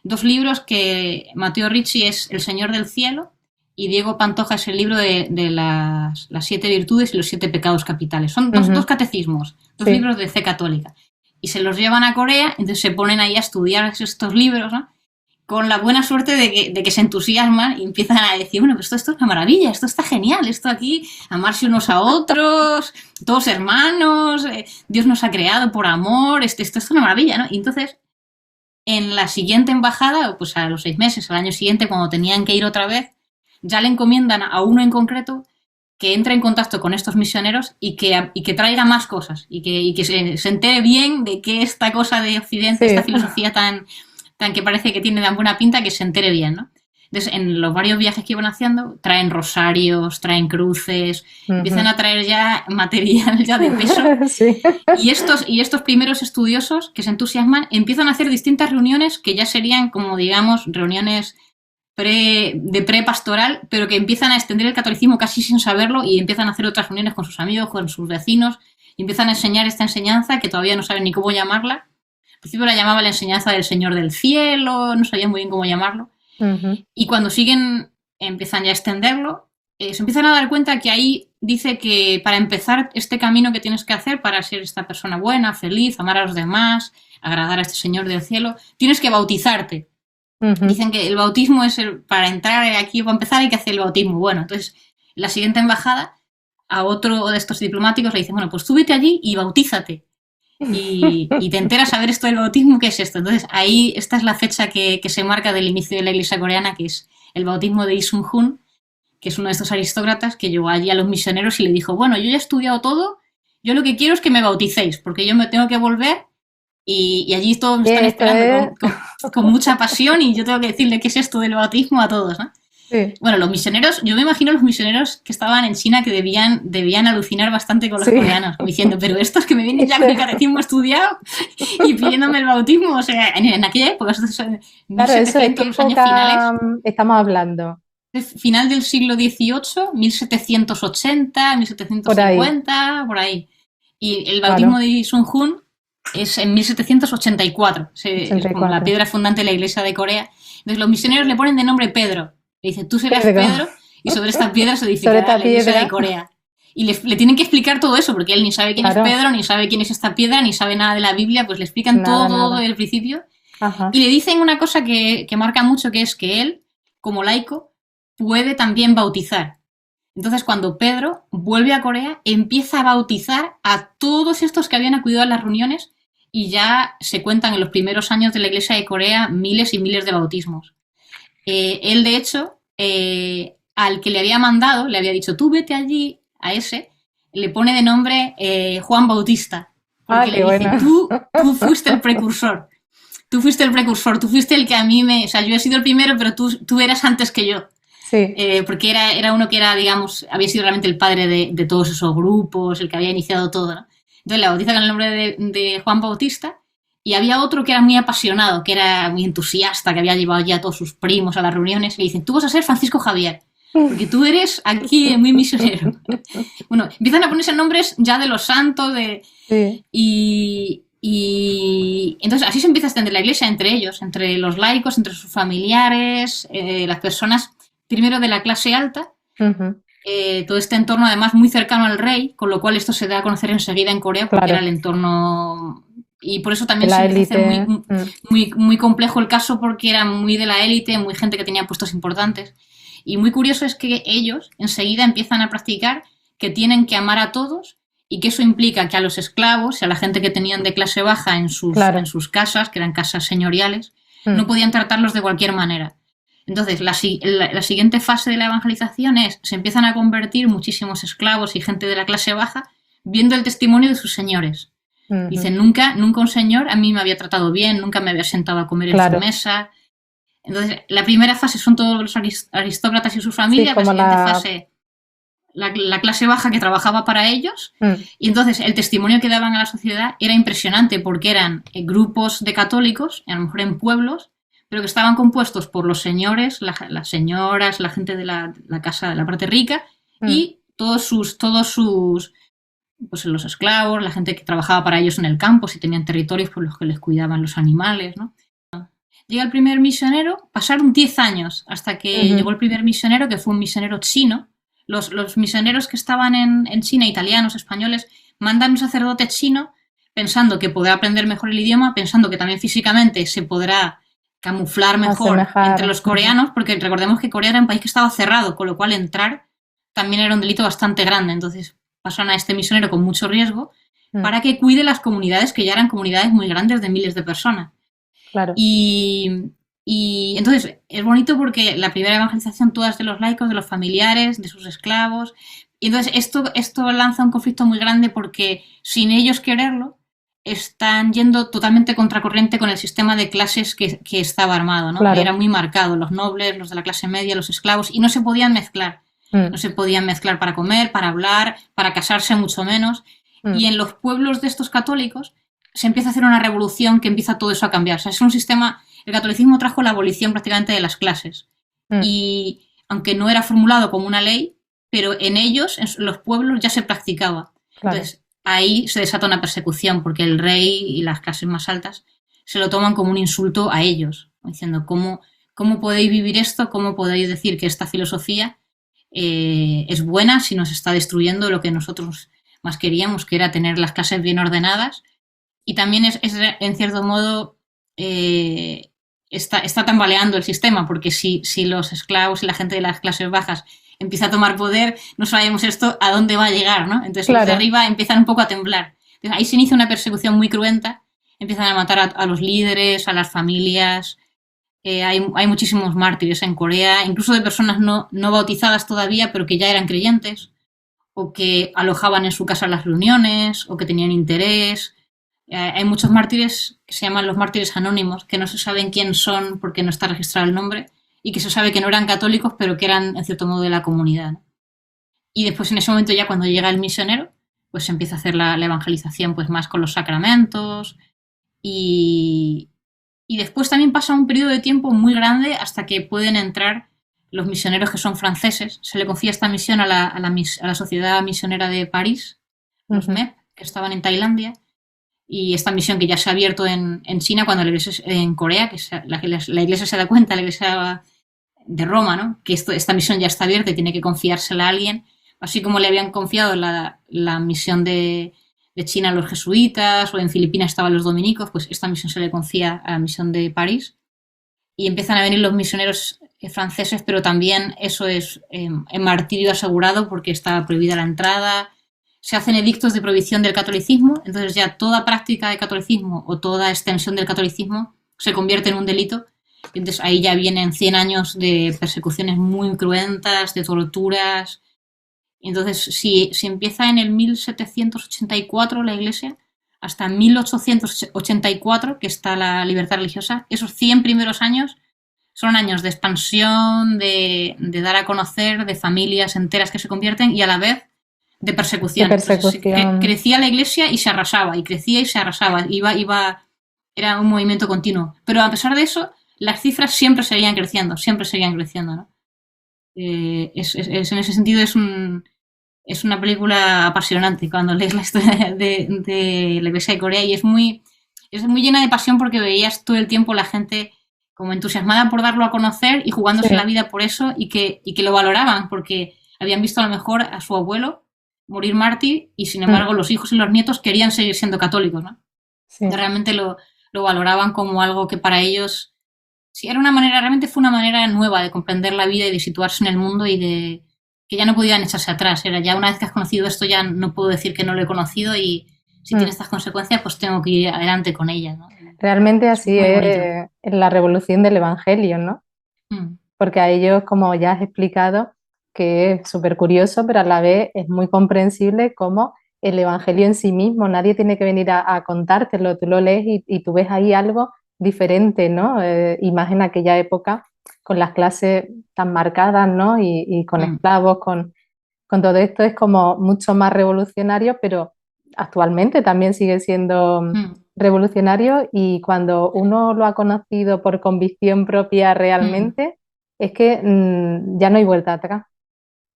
Dos libros que Matteo Ricci es El Señor del Cielo y Diego Pantoja es el libro de las 7 virtudes y los 7 pecados capitales. Son dos catecismos, dos libros de fe católica. Y se los llevan a Corea, entonces se ponen ahí a estudiar estos libros, ¿no? Con la buena suerte de que se entusiasman y empiezan a decir, bueno, pues esto es una maravilla, esto está genial, esto aquí, amarse unos a otros, todos hermanos, Dios nos ha creado por amor, esto es una maravilla, ¿no? Y entonces, en la siguiente embajada, pues a los 6 meses, al año siguiente, cuando tenían que ir otra vez, ya le encomiendan a uno en concreto que entre en contacto con estos misioneros y que traiga más cosas y que se entere bien de que esta cosa de Occidente, esta filosofía tan que parece que tiene tan buena pinta, que se entere bien, ¿no? Entonces, en los varios viajes que iban haciendo, traen rosarios, traen cruces, empiezan a traer ya material ya de peso. Sí. Y estos primeros estudiosos que se entusiasman empiezan a hacer distintas reuniones que ya serían, como digamos, reuniones de pre-pastoral, pero que empiezan a extender el catolicismo casi sin saberlo y empiezan a hacer otras reuniones con sus amigos, con sus vecinos, y empiezan a enseñar esta enseñanza que todavía no saben ni cómo llamarla. Al principio la llamaba la enseñanza del Señor del Cielo, no sabían muy bien cómo llamarlo. Y cuando empiezan ya a extenderlo, se empiezan a dar cuenta que ahí dice que para empezar este camino que tienes que hacer para ser esta persona buena, feliz, amar a los demás, agradar a este Señor del Cielo, tienes que bautizarte. Dicen que el bautismo es para entrar aquí, para empezar hay que hacer el bautismo. Bueno, entonces la siguiente embajada a otro de estos diplomáticos le dice, bueno, pues tú vete allí y bautízate. Y te enteras a ver esto del bautismo, ¿qué es esto? Entonces ahí esta es la fecha que se marca del inicio de la Iglesia coreana, que es el bautismo de Lee Sung-hun, que es uno de estos aristócratas que llevó allí a los misioneros y le dijo, bueno, yo ya he estudiado todo, yo lo que quiero es que me bauticéis, porque yo me tengo que volver y allí todos me están esperando con mucha pasión y yo tengo que decirle qué es esto del bautismo a todos, ¿no? Sí. Bueno, los misioneros, yo me imagino los misioneros que estaban en China que debían alucinar bastante con los coreanos, diciendo, pero estos que me vienen ya con el catecismo estudiado y pidiéndome el bautismo, o sea, en aquella época, esos son 1700, los años finales. Estamos hablando. Final del siglo XVIII, 1780, 1750, por ahí. Y el bautismo de Sun-hun es en 1784, es como la piedra fundante de la Iglesia de Corea. Entonces los misioneros le ponen de nombre Pedro. Le dicen, tú serás Pedro, y sobre esta piedra se edificará la Iglesia de Corea. Y le tienen que explicar todo eso, porque él ni sabe quién es Pedro, ni sabe quién es esta piedra, ni sabe nada de la Biblia, pues le explican todo desde el principio. Ajá. Y le dicen una cosa que marca mucho, que es que él, como laico, puede también bautizar. Entonces, cuando Pedro vuelve a Corea, empieza a bautizar a todos estos que habían acudido a las reuniones y ya se cuentan en los primeros años de la Iglesia de Corea miles y miles de bautismos. Él, de hecho, al que le había mandado, le había dicho, tú vete allí, a ese, le pone de nombre Juan Bautista. Porque le dice, tú fuiste el precursor. Tú fuiste el que a mí o sea, yo he sido el primero, pero tú eras antes que yo. Sí. Porque era uno que era, digamos, había sido realmente el padre de todos esos grupos, el que había iniciado todo, ¿no? Entonces le bautiza con el nombre de Juan Bautista. Y había otro que era muy apasionado, que era muy entusiasta, que había llevado ya a todos sus primos a las reuniones. Y le dicen, tú vas a ser Francisco Javier, porque tú eres aquí muy misionero. Bueno, empiezan a ponerse nombres ya de los santos. Sí. Y entonces así se empieza a extender la Iglesia entre ellos, entre los laicos, entre sus familiares, las personas, primero de la clase alta. Todo este entorno además muy cercano al rey, con lo cual esto se da a conocer enseguida en Corea, porque era el entorno... Y por eso también se hace muy complejo el caso, porque era muy de la élite, muy gente que tenía puestos importantes. Y muy curioso es que ellos enseguida empiezan a practicar que tienen que amar a todos y que eso implica que a los esclavos y a la gente que tenían de clase baja en sus casas, que eran casas señoriales, no podían tratarlos de cualquier manera. Entonces, la siguiente fase de la evangelización es, se empiezan a convertir muchísimos esclavos y gente de la clase baja viendo el testimonio de sus señores. Dicen, nunca un señor a mí me había tratado bien, nunca me había sentado a comer en su mesa. Entonces, la primera fase son todos los aristócratas y sus familias, la siguiente fase, la clase baja que trabajaba para ellos, y entonces el testimonio que daban a la sociedad era impresionante, porque eran grupos de católicos, a lo mejor en pueblos, pero que estaban compuestos por los señores, las señoras, la gente de la casa de la parte rica, y todos sus pues los esclavos, la gente que trabajaba para ellos en el campo, si tenían territorios por los que les cuidaban los animales, ¿no? llega el primer misionero, pasaron 10 años hasta que Ujú. llegó el primer misionero, que fue un misionero chino. Los misioneros que estaban en China, italianos, españoles, mandan un sacerdote chino pensando que podrá aprender mejor el idioma, pensando que también físicamente se podrá camuflar mejor entre Asemejar. los Ujú. coreanos, porque recordemos que Corea era un país que estaba cerrado, con lo cual entrar también era un delito bastante grande. Entonces pasan a este misionero con mucho riesgo Mm. para que cuide las comunidades que ya eran comunidades muy grandes de miles de personas. Claro, Y entonces es bonito porque la primera evangelización toda es de los laicos, de los familiares, de sus esclavos. Y entonces esto lanza un conflicto muy grande porque sin ellos quererlo están yendo totalmente contracorriente con el sistema de clases que estaba armado, ¿no? Era claro. muy marcado, los nobles, los de la clase media, los esclavos, y no se podían mezclar. No Mm, se podían mezclar para comer, para hablar, para casarse, mucho menos. Y mm. en los pueblos de estos católicos se empieza a hacer una revolución que empieza todo eso a cambiar. O sea, es un sistema. El catolicismo trajo la abolición prácticamente de las clases. Mm. Y aunque no era formulado como una ley, pero en ellos, en los pueblos, ya se practicaba. Claro, Entonces, ahí se desata una persecución, porque el rey y las clases más altas se lo toman como un insulto a ellos, diciendo, ¿cómo podéis vivir esto? ¿Cómo podéis decir que esta filosofía es buena si nos está destruyendo lo que nosotros más queríamos, que era tener las clases bien ordenadas? Y también es en cierto modo, está tambaleando el sistema, porque si los esclavos y la gente de las clases bajas empieza a tomar poder, no sabemos esto a dónde va a llegar, ¿no? Entonces los de claro. arriba empiezan un poco a temblar. Entonces, ahí se inicia una persecución muy cruenta, empiezan a matar a los líderes, a las familias. Hay muchísimos mártires en Corea, incluso de personas no bautizadas todavía, pero que ya eran creyentes, o que alojaban en su casa las reuniones, o que tenían interés. Hay muchos mártires que se llaman los mártires anónimos, que no se saben quién son porque no está registrado el nombre, y que se sabe que no eran católicos, pero que eran en cierto modo de la comunidad, ¿no? Y después en ese momento ya cuando llega el misionero, pues se empieza a hacer la evangelización pues más con los sacramentos y, y después también pasa un periodo de tiempo muy grande hasta que pueden entrar los misioneros que son franceses. Se le confía esta misión a la Sociedad Misionera de París, los Ujú. MEP, que estaban en Tailandia, y esta misión que ya se ha abierto en China cuando la iglesia, en Corea, que la iglesia se da cuenta, la iglesia de Roma, ¿no? Que esta misión ya está abierta y tiene que confiársela a alguien, así como le habían confiado la misión de China a los jesuitas o en Filipinas estaban los dominicos, pues esta misión se le confía a la misión de París y empiezan a venir los misioneros franceses, pero también eso es martirio asegurado porque está prohibida la entrada. Se hacen edictos de prohibición del catolicismo, entonces ya toda práctica de catolicismo o toda extensión del catolicismo se convierte en un delito. Y entonces ahí ya vienen 100 años de persecuciones muy cruentas, de torturas. Y entonces, si empieza en el 1784 la iglesia, hasta 1884, que está la libertad religiosa, esos 100 primeros años son años de expansión, de dar a conocer, de familias enteras que se convierten y a la vez de De persecución. Entonces persecución. crecía la iglesia y se arrasaba, y crecía y se arrasaba, era un movimiento continuo. Pero a pesar de eso, las cifras siempre seguían creciendo, ¿no? En ese sentido es una película apasionante cuando lees la historia de la iglesia de Corea y es muy llena de pasión porque veías todo el tiempo la gente como entusiasmada por darlo a conocer y jugándose la Sí, vida por eso y que lo valoraban porque habían visto a lo mejor a su abuelo morir mártir y sin mm, embargo los hijos y los nietos querían seguir siendo católicos, ¿no? sí. Realmente lo valoraban como algo que para ellos sí, realmente fue una manera nueva de comprender la vida y de situarse en el mundo y de que ya no podían echarse atrás. Era ya una vez que has conocido esto, ya no puedo decir que no lo he conocido y si tiene Mm. estas consecuencias, pues tengo que ir adelante con ellas, ¿no? Realmente Es así muy bonito. es la revolución del Evangelio, ¿no? Mm, Porque a ellos, como ya has explicado, que es súper curioso, pero a la vez es muy comprensible cómo el Evangelio en sí mismo, nadie tiene que venir a contártelo, tú lo lees y tú ves ahí algo diferente, ¿no? Y más en aquella época, con las clases tan marcadas, ¿no? Y con mm, esclavos, con todo esto es como mucho más revolucionario, pero actualmente también sigue siendo mm, revolucionario y cuando uno lo ha conocido por convicción propia mm. realmente, es que ya no hay vuelta atrás,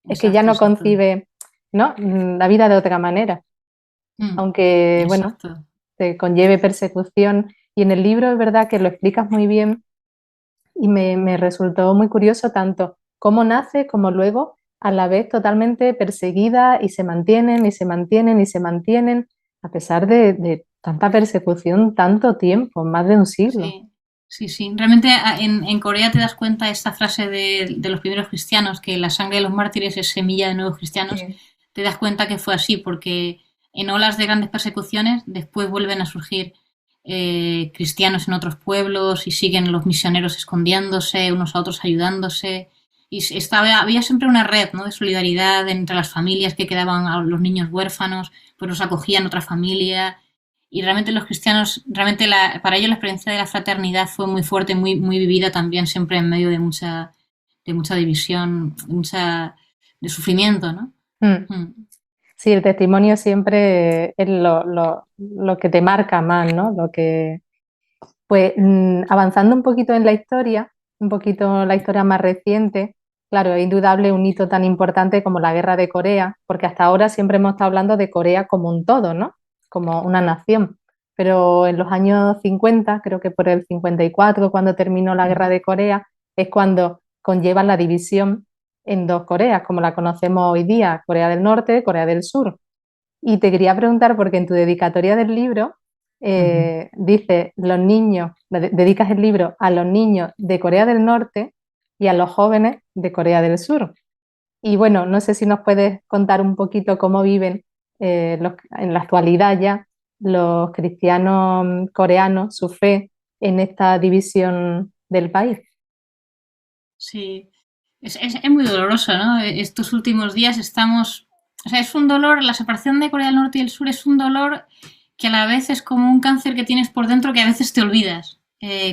es que ya Exacto, no exacto. concibe, ¿no? La vida de otra manera, Mm, aunque, bueno, exacto. te conlleve persecución. Y en el libro es verdad que lo explicas muy bien y me resultó muy curioso tanto cómo nace como luego a la vez totalmente perseguida y se mantienen y se mantienen y se mantienen a pesar de tanta persecución, tanto tiempo, más de un siglo. Sí, sí, sí. Realmente en Corea te das cuenta de esta frase de los primeros cristianos, que la sangre de los mártires es semilla de nuevos cristianos. Sí. Te das cuenta que fue así, porque en olas de grandes persecuciones después vuelven a surgir cristianos en otros pueblos y siguen los misioneros escondiéndose, unos a otros ayudándose. Y había siempre una red, ¿no?, de solidaridad entre las familias que quedaban a los niños huérfanos, pues los acogían otra familia. Y realmente los cristianos, realmente para ellos la experiencia de la fraternidad fue muy fuerte, muy, muy vivida también, siempre en medio de mucha división, de sufrimiento, ¿no? Mm. Mm. Sí, el testimonio siempre es lo que te marca más, ¿no? Pues avanzando un poquito en la historia, un poquito la historia más reciente, claro, es indudable un hito tan importante como la Guerra de Corea, porque hasta ahora siempre hemos estado hablando de Corea como un todo, ¿no? Como una nación. Pero en los años 50, creo que por el 54, cuando terminó la Guerra de Corea, es cuando conlleva la división en dos Coreas, como la conocemos hoy día, Corea del Norte, Corea del Sur. Y te quería preguntar, porque en tu dedicatoria del libro dice, los niños, dedicas el libro a los niños de Corea del Norte y a los jóvenes de Corea del Sur. Y bueno, no sé si nos puedes contar un poquito cómo viven en la actualidad ya los cristianos coreanos, su fe en esta división del país. Sí, es muy doloroso, ¿no? Estos últimos días estamos... O sea, es un dolor, la separación de Corea del Norte y del Sur es un dolor que a la vez es como un cáncer que tienes por dentro que a veces te olvidas.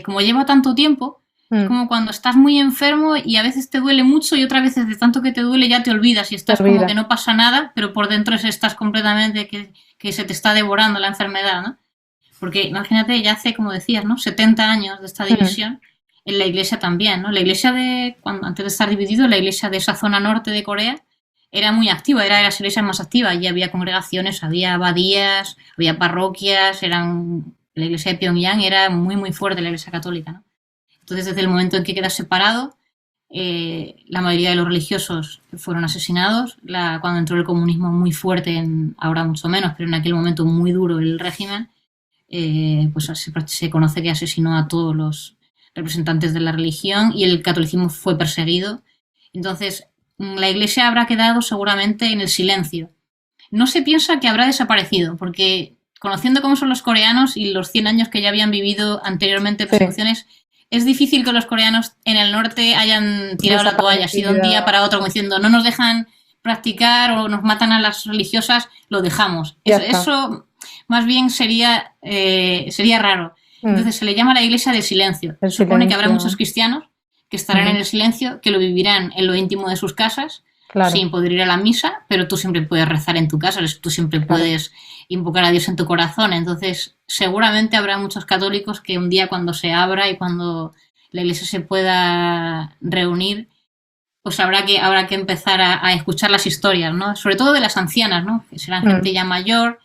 Como lleva tanto tiempo, es Mm, como cuando estás muy enfermo y a veces te duele mucho y otras veces de tanto que te duele ya te olvidas y te estás como que olvida. no pasa nada, pero por dentro estás completamente que se te está devorando la enfermedad, ¿no? Porque imagínate, ya hace, como decías, ¿no?, 70 años de esta Mm, división, en la iglesia también, ¿no? La iglesia antes de estar dividido, la iglesia de esa zona norte de Corea era muy activa, era de las iglesias más activas, y había congregaciones, había abadías, había parroquias, la iglesia de Pyongyang era muy, muy fuerte, la iglesia católica, ¿no? Entonces, desde el momento en que queda separado, la mayoría de los religiosos fueron asesinados. Cuando entró el comunismo muy fuerte, ahora mucho menos, pero en aquel momento muy duro el régimen, pues se conoce que asesinó a todos los representantes de la religión y el catolicismo fue perseguido. Entonces, la iglesia habrá quedado seguramente en el silencio. No se piensa que habrá desaparecido, porque conociendo cómo son los coreanos y los 100 años que ya habían vivido anteriormente sí, persecuciones, es difícil que los coreanos en el norte hayan tirado la toalla, ha sido un día desaparecido, para otro, como diciendo, no nos dejan practicar o nos matan a las religiosas, lo dejamos. ya está. Eso más bien sería raro. Mm, Entonces se le llama la iglesia del silencio. el Se supone que habrá muchos silencio. cristianos que estarán en Ujú, el silencio, que lo vivirán en lo íntimo de sus casas, claro, sin poder ir a la misa, pero tú siempre puedes rezar en tu casa, tú siempre claro. puedes invocar a Dios en tu corazón. Entonces, seguramente habrá muchos católicos que un día cuando se abra y cuando la iglesia se pueda reunir, pues habrá que empezar a escuchar las historias, ¿no? Sobre todo de las ancianas, ¿no? Que serán gente Mm, ya mayor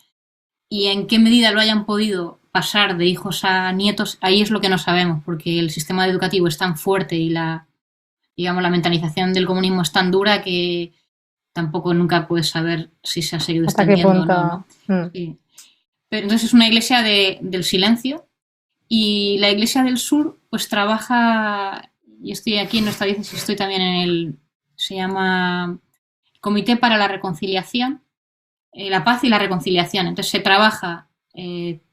y en qué medida lo hayan podido pasar de hijos a nietos, ahí es lo que no sabemos, porque el sistema educativo es tan fuerte y digamos, la mentalización del comunismo es tan dura que tampoco nunca puedes saber si se ha seguido ¿hasta qué extendiendo o no, punto? ¿no? Sí. Pero entonces es una iglesia del silencio y la iglesia del sur pues trabaja, y estoy aquí en nuestra diócesis, estoy también se llama Comité para la Reconciliación, la Paz y la Reconciliación. Entonces se trabaja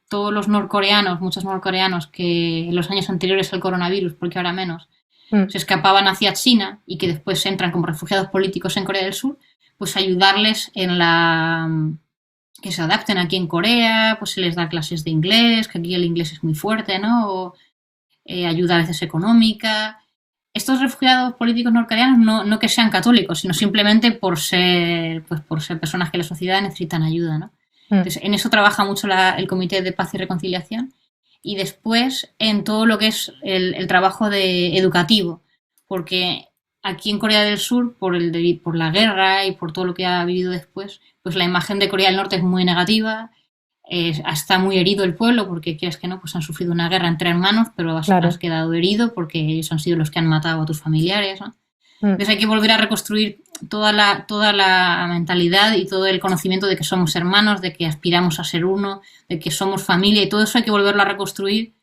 todos los norcoreanos, muchos norcoreanos que en los años anteriores al coronavirus, porque ahora menos, Mm, se escapaban hacia China y que después entran como refugiados políticos en Corea del Sur, pues ayudarles que se adapten aquí en Corea, pues se les da clases de inglés, que aquí el inglés es muy fuerte, ¿no? O ayuda a veces económica. Estos refugiados políticos norcoreanos no que sean católicos, sino simplemente por ser personas que la sociedad necesitan ayuda, ¿no? mm, Entonces, en eso trabaja mucho el Comité de Paz y Reconciliación y después en todo lo que es el trabajo educativo, porque aquí en Corea del Sur, por la guerra y por todo lo que ha vivido después, pues la imagen de Corea del Norte es muy negativa, está muy herido el pueblo porque, quieres que no, pues han sufrido una guerra entre hermanos, pero claro. has quedado herido porque ellos han sido los que han matado a tus familiares, ¿no? Mm, Entonces hay que volver a reconstruir toda la mentalidad y todo el conocimiento de que somos hermanos, de que aspiramos a ser uno, de que somos familia, y todo eso hay que volverlo a reconstruir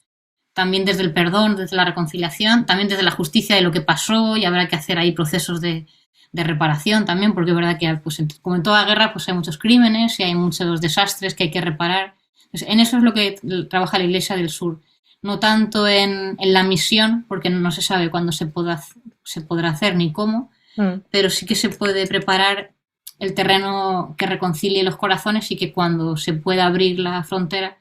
también desde el perdón, desde la reconciliación, también desde la justicia de lo que pasó, y habrá que hacer ahí procesos de reparación también, porque es verdad que, pues, como en toda guerra, pues hay muchos crímenes y hay muchos desastres que hay que reparar. Entonces, en eso es lo que trabaja la Iglesia del Sur. No tanto en la misión, porque no se sabe cuándo se podrá hacer ni cómo, mm. pero sí que se puede preparar el terreno que reconcilie los corazones y que cuando se pueda abrir la frontera,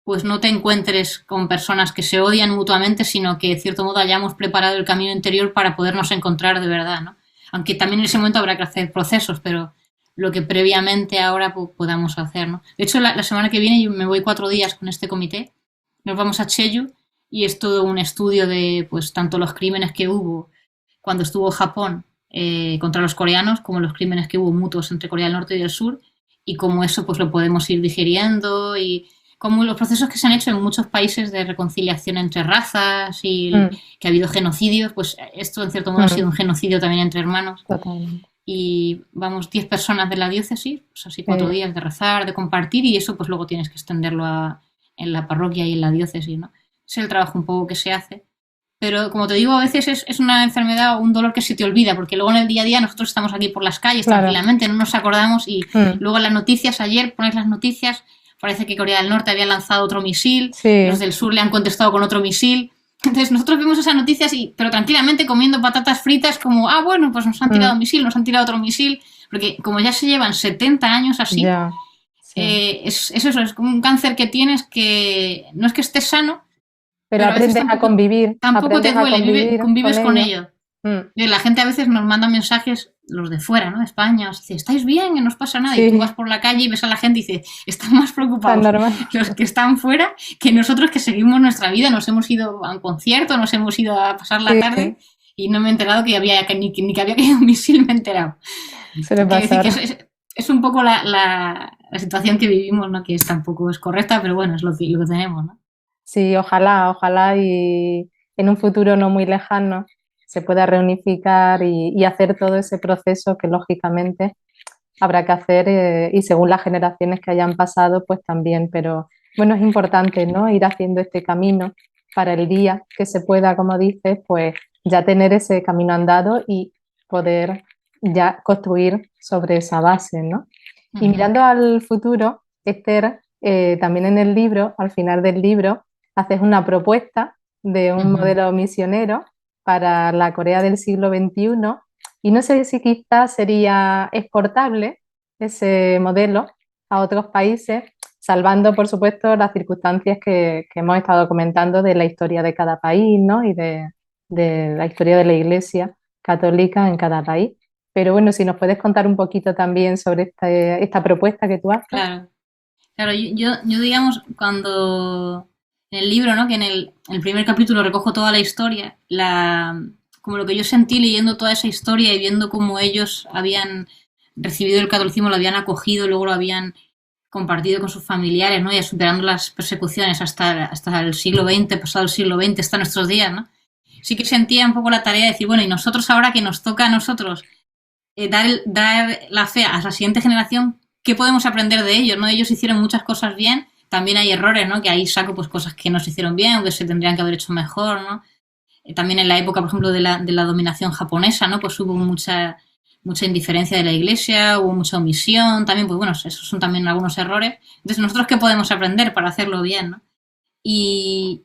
pues no te encuentres con personas que se odian mutuamente, sino que de cierto modo hayamos preparado el camino interior para podernos encontrar de verdad, ¿no? Aunque también en ese momento habrá que hacer procesos, pero lo que previamente ahora podamos hacer, ¿no? De hecho, la semana que viene yo me voy 4 días con este comité, nos vamos a Cheju y es todo un estudio de, pues, tanto los crímenes que hubo cuando estuvo Japón contra los coreanos, como los crímenes que hubo mutuos entre Corea del Norte y del Sur, y cómo eso pues lo podemos ir digiriendo, y como los procesos que se han hecho en muchos países de reconciliación entre razas y Mm, que ha habido genocidios, pues esto en cierto modo ha mm, sido un genocidio también entre hermanos. totalmente. Y vamos 10 personas de la diócesis, pues así 4 días Eh, de rezar, de compartir, y eso pues luego tienes que extenderlo en la parroquia y en la diócesis, ¿no? Es el trabajo un poco que se hace. Pero como te digo, a veces es una enfermedad o un dolor que se te olvida, porque luego en el día a día nosotros estamos aquí por las calles claro. tranquilamente, no nos acordamos, y Mm, luego en las noticias, ayer pones las noticias, parece que Corea del Norte había lanzado otro misil, los sí. del sur le han contestado con otro misil. Entonces nosotros vemos esas noticias, pero tranquilamente comiendo patatas fritas como, bueno, pues nos han tirado un Mm, misil, nos han tirado otro misil, porque como ya se llevan 70 años así, ya. Sí. es eso, es como un cáncer que tienes que no es que estés sano, Pero pero a veces tampoco te aprendes a duele, convivir con convives con ello. ello. Mm, Y la gente a veces nos manda mensajes, los de fuera, ¿no? De España, os dice, ¿estáis bien? Que no os pasa nada. Y tú vas sí, por la calle y ves a la gente y dices, están más tan preocupados normal. los que están fuera que nosotros que seguimos nuestra vida. Nos hemos ido a un concierto, nos hemos ido a pasar la Sí, tarde y no me he enterado ni que había caído un misil, me he enterado. suele Quiero decir que pasar. es un poco la situación que vivimos, ¿no? Que tampoco es correcta, pero bueno, es lo que tenemos, ¿no? Sí, ojalá, ojalá y en un futuro no muy lejano se pueda reunificar y hacer todo ese proceso que lógicamente habrá que hacer y según las generaciones que hayan pasado, pues también. Pero bueno, es importante, ¿no? Ir haciendo este camino para el día que se pueda, como dices, pues ya tener ese camino andado y poder ya construir sobre esa base, ¿no? Y Ujú, mirando al futuro, Esther, también en el libro, al final del libro, haces una propuesta de un ujú. modelo misionero para la Corea del siglo XXI y no sé si quizás sería exportable ese modelo a otros países, salvando, por supuesto, las circunstancias que hemos estado comentando de la historia de cada país, ¿no? Y de la historia de la Iglesia católica en cada país. Pero bueno, si nos puedes contar un poquito también sobre esta propuesta que tú haces. Claro. Claro, yo digamos, cuando en el libro, ¿no? Que en el primer capítulo recojo toda la historia, como lo que yo sentí leyendo toda esa historia y viendo cómo ellos habían recibido el catolicismo, lo habían acogido, luego lo habían compartido con sus familiares, ¿no? Y superando las persecuciones hasta el siglo XX, pasado el siglo XX, hasta nuestros días, ¿no? Sí que sentía un poco la tarea de decir, bueno, y nosotros ahora que nos toca a nosotros dar la fe a la siguiente generación, ¿qué podemos aprender de ellos? ¿No? Ellos hicieron muchas cosas bien, también hay errores, ¿no? Que ahí saco pues cosas que no se hicieron bien o que se tendrían que haber hecho mejor, ¿no? También en la época, por ejemplo, de la dominación japonesa, ¿no? Pues hubo mucha indiferencia de la iglesia, hubo mucha omisión, también, pues bueno, esos son también algunos errores. Entonces, ¿nosotros qué podemos aprender para hacerlo bien, ¿no? Y,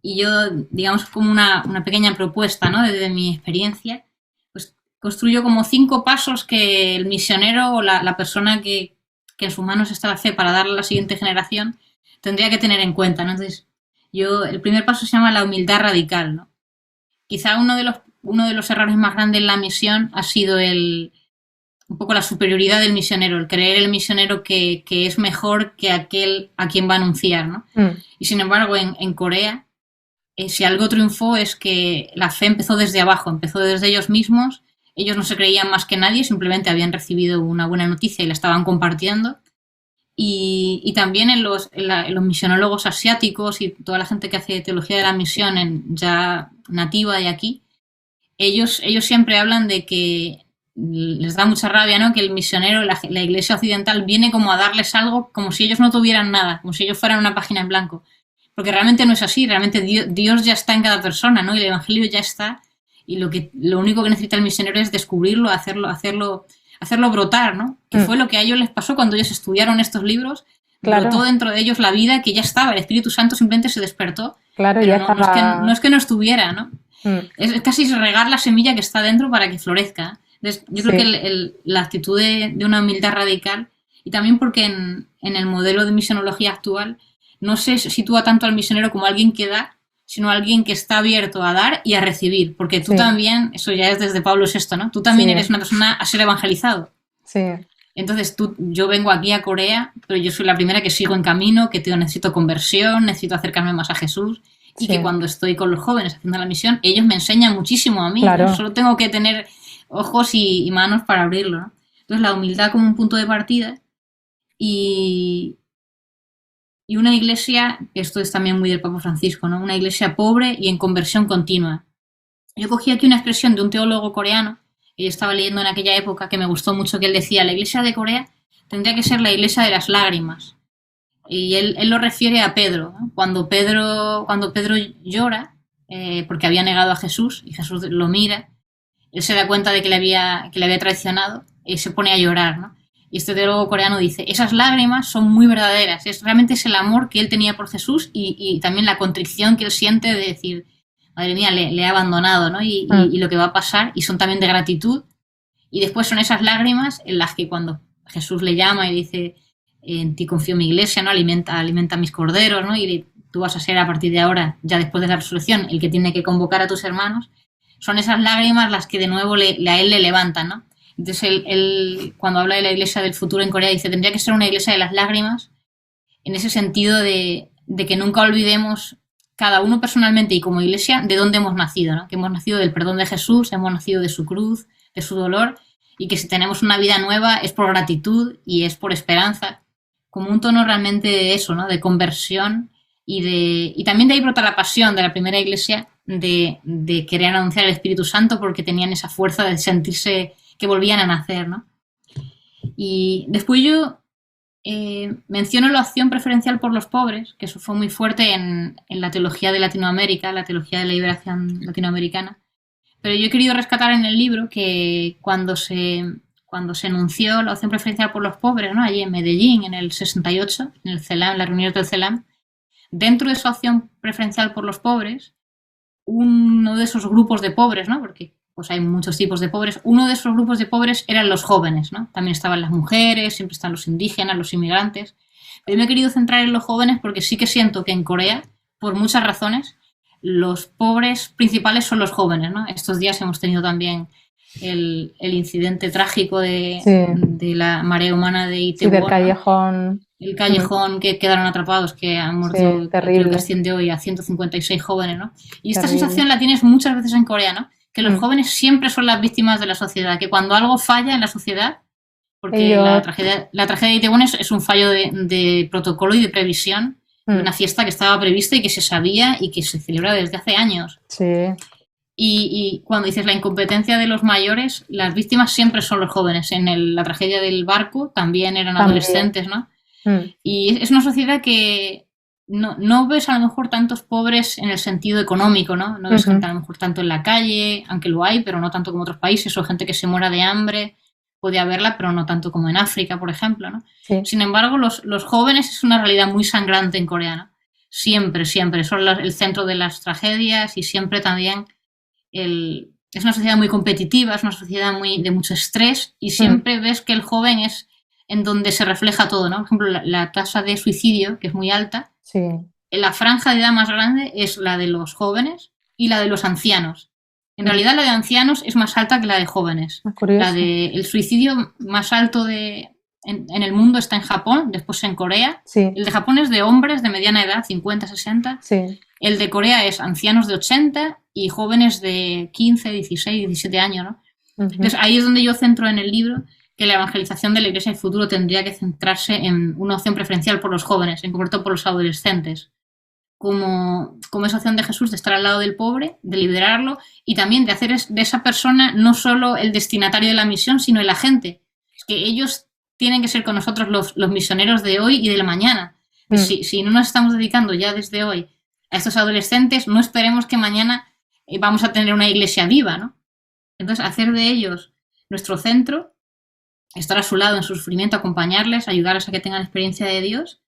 y yo, digamos, como una pequeña propuesta, ¿no? Desde mi experiencia, pues construyo como 5 pasos que el misionero o la persona que en sus manos está la fe para darle a la siguiente generación tendría que tener en cuenta, ¿no? Entonces, el primer paso se llama la humildad radical, ¿no? Quizá uno de los errores más grandes en la misión ha sido un poco la superioridad del misionero, el creer el misionero que es mejor que aquel a quien va a anunciar, ¿no? Mm, Y sin embargo, en Corea, si algo triunfó es que la fe empezó desde abajo, empezó desde ellos mismos. Ellos no se creían más que nadie, simplemente habían recibido una buena noticia y la estaban compartiendo. y también en los misionólogos asiáticos y toda la gente que hace teología de la misión ya nativa de aquí, ellos siempre hablan de que les da mucha rabia, ¿no? Que el misionero, la iglesia occidental, viene como a darles algo como si ellos no tuvieran nada, como si ellos fueran una página en blanco. Porque realmente no es así, realmente Dios ya está en cada persona, ¿no? Y el evangelio ya está, y lo único que necesita el misionero es descubrirlo, hacerlo brotar, ¿no? Que fue lo que a ellos les pasó cuando ellos estudiaron estos libros. Claro. Brotó dentro de ellos la vida que ya estaba, el Espíritu Santo simplemente se despertó. Claro, pero ya no, estaba... no es que no estuviera, ¿no? Es casi regar la semilla que está dentro para que florezca. Entonces, yo creo que la actitud de una humildad radical, y también porque en el modelo de misionología actual no se sitúa tanto al misionero como alguien que da, sino alguien que está abierto a dar y a recibir, porque tú también, eso ya es desde Pablo VI, ¿no? Tú también eres una persona a ser evangelizado. Sí. Entonces yo vengo aquí a Corea, pero yo soy la primera que sigo en camino, que necesito conversión, necesito acercarme más a Jesús, y que cuando estoy con los jóvenes haciendo la misión, ellos me enseñan muchísimo a mí, claro. ¿no? Solo tengo que tener ojos y manos para abrirlo, ¿no? Entonces la humildad como un punto de partida, y una iglesia, esto es también muy del Papa Francisco, ¿no? Una iglesia pobre y en conversión continua. Yo cogí aquí una expresión de un teólogo coreano que yo estaba leyendo en aquella época, que me gustó mucho, que él decía: la iglesia de Corea tendría que ser la iglesia de las lágrimas. Y él lo refiere a Pedro, ¿no? Cuando Pedro llora porque había negado a Jesús, y Jesús lo mira, él se da cuenta de que le había traicionado y se pone a llorar, ¿no? Y este teólogo coreano dice: esas lágrimas son muy verdaderas, realmente es el amor que él tenía por Jesús, y también la contrición que él siente de decir: madre mía, le he abandonado, ¿no? Y lo que va a pasar, y son también de gratitud. Y después son esas lágrimas en las que cuando Jesús le llama y dice: en ti confío mi iglesia, ¿no? Alimenta mis corderos, ¿no? Y tú vas a ser a partir de ahora, ya después de la resurrección, el que tiene que convocar a tus hermanos. Son esas lágrimas las que de nuevo a él le levantan, ¿no? Entonces él, cuando habla de la iglesia del futuro en Corea, dice: tendría que ser una iglesia de las lágrimas, en ese sentido de que nunca olvidemos, cada uno personalmente y como iglesia, de dónde hemos nacido, ¿no? Que hemos nacido del perdón de Jesús, hemos nacido de su cruz, de su dolor, y que si tenemos una vida nueva es por gratitud y es por esperanza, como un tono realmente de eso, ¿no? De conversión, y también de ahí brota la pasión de la primera iglesia de querer anunciar el Espíritu Santo, porque tenían esa fuerza de sentirse que volvían a nacer, ¿no? Y después yo menciono la opción preferencial por los pobres, que eso fue muy fuerte en la teología de Latinoamérica, la teología de la liberación latinoamericana. Pero yo he querido rescatar en el libro que cuando se enunció la opción preferencial por los pobres, ¿no? Allí en Medellín, en el 68, en el CELAM, en las reuniones del CELAM, dentro de esa opción preferencial por los pobres, uno de esos grupos de pobres, ¿no? Porque pues hay muchos tipos de pobres. Uno de esos grupos de pobres eran los jóvenes, ¿no? También estaban las mujeres, siempre están los indígenas, los inmigrantes. Pero me he querido centrar en los jóvenes porque sí que siento que en Corea, por muchas razones, los pobres principales son los jóvenes, ¿no? Estos días hemos tenido también el incidente trágico de la marea humana de Itaewon, del callejón. ¿no? El callejón que quedaron atrapados, que han muerto, creo que asciende hoy a 156 jóvenes, ¿no? Y esta sensación la tienes muchas veces en Corea, ¿no? Que los jóvenes siempre son las víctimas de la sociedad, que cuando algo falla en la sociedad, porque la tragedia de Itaewon es un fallo de protocolo y de previsión, de una fiesta que estaba prevista y que se sabía y que se celebra desde hace años. Sí. Y cuando dices la incompetencia de los mayores, las víctimas siempre son los jóvenes. En la tragedia del barco también eran adolescentes, ¿no? Y es una sociedad que no ves a lo mejor tantos pobres en el sentido económico, ¿no? No ves gente a lo mejor tanto en la calle, aunque lo hay, pero no tanto como otros países, o gente que se muera de hambre, puede haberla, pero no tanto como en África, por ejemplo, ¿no? Sí. Sin embargo, los jóvenes es una realidad muy sangrante en Corea, ¿no? Siempre son el centro de las tragedias, y siempre también es una sociedad muy competitiva, es una sociedad de mucho estrés, y siempre ves que el joven es en donde se refleja todo, ¿no? Por ejemplo, la tasa de suicidio, que es muy alta, la franja de edad más grande es la de los jóvenes y la de los ancianos. En realidad la de ancianos es más alta que la de jóvenes. El suicidio más alto en el mundo está en Japón, después en Corea. Sí. El de Japón es de hombres de mediana edad, 50, 60. Sí. El de Corea es ancianos de 80 y jóvenes de 15, 16, 17 años, ¿no? Entonces ahí es donde yo centro en el libro que la evangelización de la Iglesia del futuro tendría que centrarse en una opción preferencial por los jóvenes, en concreto por los adolescentes, como esa opción de Jesús de estar al lado del pobre, de liberarlo y también de hacer de esa persona no solo el destinatario de la misión, sino el agente. Es que ellos tienen que ser con nosotros los misioneros de hoy y de la mañana. Si no nos estamos dedicando ya desde hoy a estos adolescentes, no esperemos que mañana vamos a tener una iglesia viva, ¿no? Entonces, hacer de ellos nuestro centro, estar a su lado en su sufrimiento, acompañarles, ayudarles a que tengan experiencia de Dios.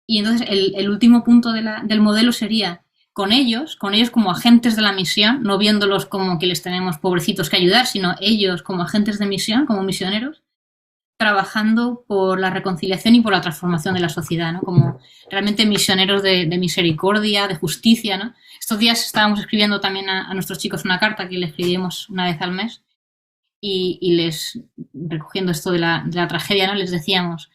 Y entonces el último punto del modelo sería con ellos como agentes de la misión, no viéndolos como que les tenemos pobrecitos que ayudar, sino ellos como agentes de misión, como misioneros, trabajando por la reconciliación y por la transformación de la sociedad, ¿no? Como realmente misioneros de misericordia, de justicia, ¿no? Estos días estábamos escribiendo también a nuestros chicos una carta que les escribimos una vez al mes y les, recogiendo esto de la tragedia, ¿no? Les decíamos,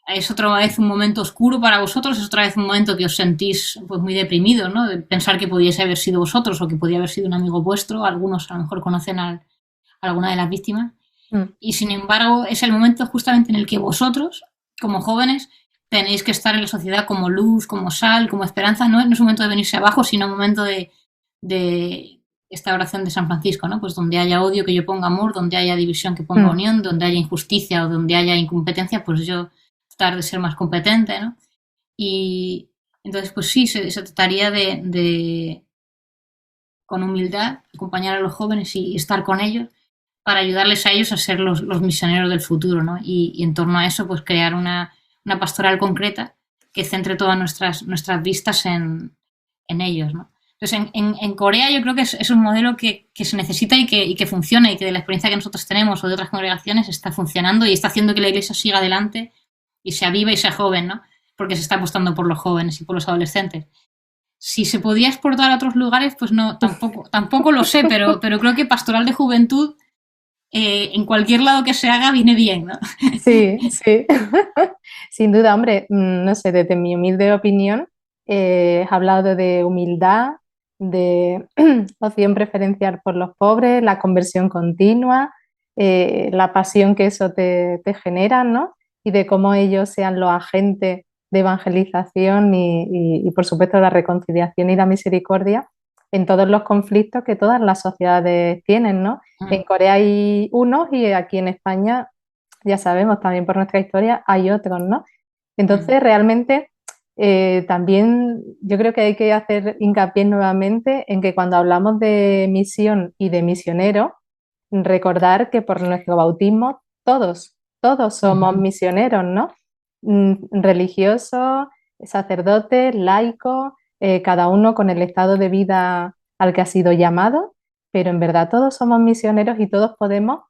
es otra vez un momento oscuro para vosotros, es otra vez un momento que os sentís pues muy deprimidos, ¿no? De pensar que podíais haber sido vosotros o que podía haber sido un amigo vuestro, algunos a lo mejor conocen a alguna de las víctimas, y sin embargo es el momento justamente en el que vosotros, como jóvenes, tenéis que estar en la sociedad como luz, como sal, como esperanza, no es un momento de venirse abajo, sino un momento de esta oración de San Francisco, ¿no? Pues donde haya odio que yo ponga amor, donde haya división que ponga unión, donde haya injusticia o donde haya incompetencia, pues yo tratar de ser más competente, ¿no? Y entonces, pues sí, se trataría con humildad, acompañar a los jóvenes y estar con ellos para ayudarles a ellos a ser los misioneros del futuro, ¿no? Y en torno a eso, pues crear una pastoral concreta que centre todas nuestras vistas en ellos, ¿no? Entonces, en Corea yo creo que es un modelo que se necesita y que funciona y que de la experiencia que nosotros tenemos o de otras congregaciones está funcionando y está haciendo que la iglesia siga adelante y sea viva y sea joven, ¿no? Porque se está apostando por los jóvenes y por los adolescentes. Si se podía exportar a otros lugares, pues no, tampoco lo sé, pero creo que pastoral de juventud en cualquier lado que se haga viene bien, ¿no? Sí, sí, sin duda, hombre, no sé, desde mi humilde opinión, has hablado de humildad, de opción preferencial por los pobres, la conversión continua, la pasión que eso te genera, ¿no? Y de cómo ellos sean los agentes de evangelización y, por supuesto, la reconciliación y la misericordia en todos los conflictos que todas las sociedades tienen, ¿no? En Corea hay unos y aquí en España, ya sabemos también por nuestra historia, hay otros, ¿no? Entonces, realmente, también yo creo que hay que hacer hincapié nuevamente en que cuando hablamos de misión y de misionero, recordar que por nuestro bautismo todos somos misioneros, ¿no? Religiosos, sacerdotes, laicos, cada uno con el estado de vida al que ha sido llamado, pero en verdad todos somos misioneros y todos podemos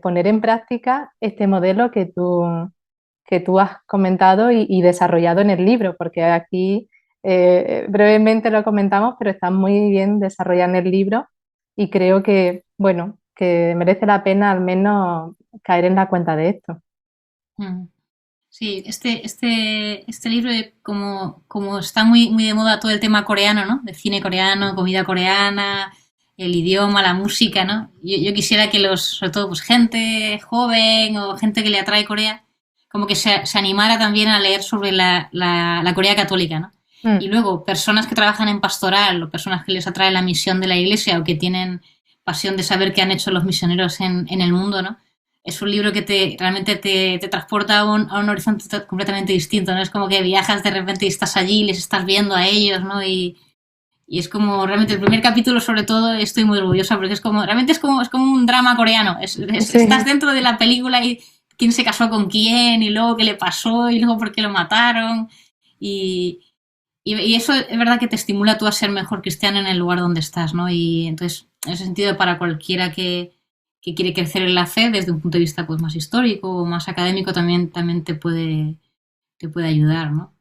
poner en práctica este modelo que tú has comentado y desarrollado en el libro, porque aquí brevemente lo comentamos, pero está muy bien desarrollado en el libro y creo que, bueno, que merece la pena al menos caer en la cuenta de esto. Sí, este libro, como está muy de moda todo el tema coreano, ¿no? De cine coreano, comida coreana, el idioma, la música, ¿no? Yo quisiera que sobre todo, pues gente joven o gente que le atrae Corea, como que se animara también a leer sobre la Corea católica, ¿no? Y luego, personas que trabajan en pastoral o personas que les atrae la misión de la iglesia o que tienen pasión de saber qué han hecho los misioneros en el mundo, ¿no? Es un libro que realmente te transporta a un horizonte completamente distinto, ¿no? Es como que viajas de repente y estás allí, les estás viendo a ellos, ¿no? Y es como, realmente el primer capítulo sobre todo estoy muy orgullosa porque realmente es como un drama coreano. Sí. Estás dentro de la película y quién se casó con quién y luego qué le pasó y luego por qué lo mataron. Y eso es verdad que te estimula tú a ser mejor cristiano en el lugar donde estás, ¿no? Y entonces, en ese sentido, para cualquiera que quiere crecer en la fe desde un punto de vista pues más histórico o más académico también te puede ayudar, ¿no?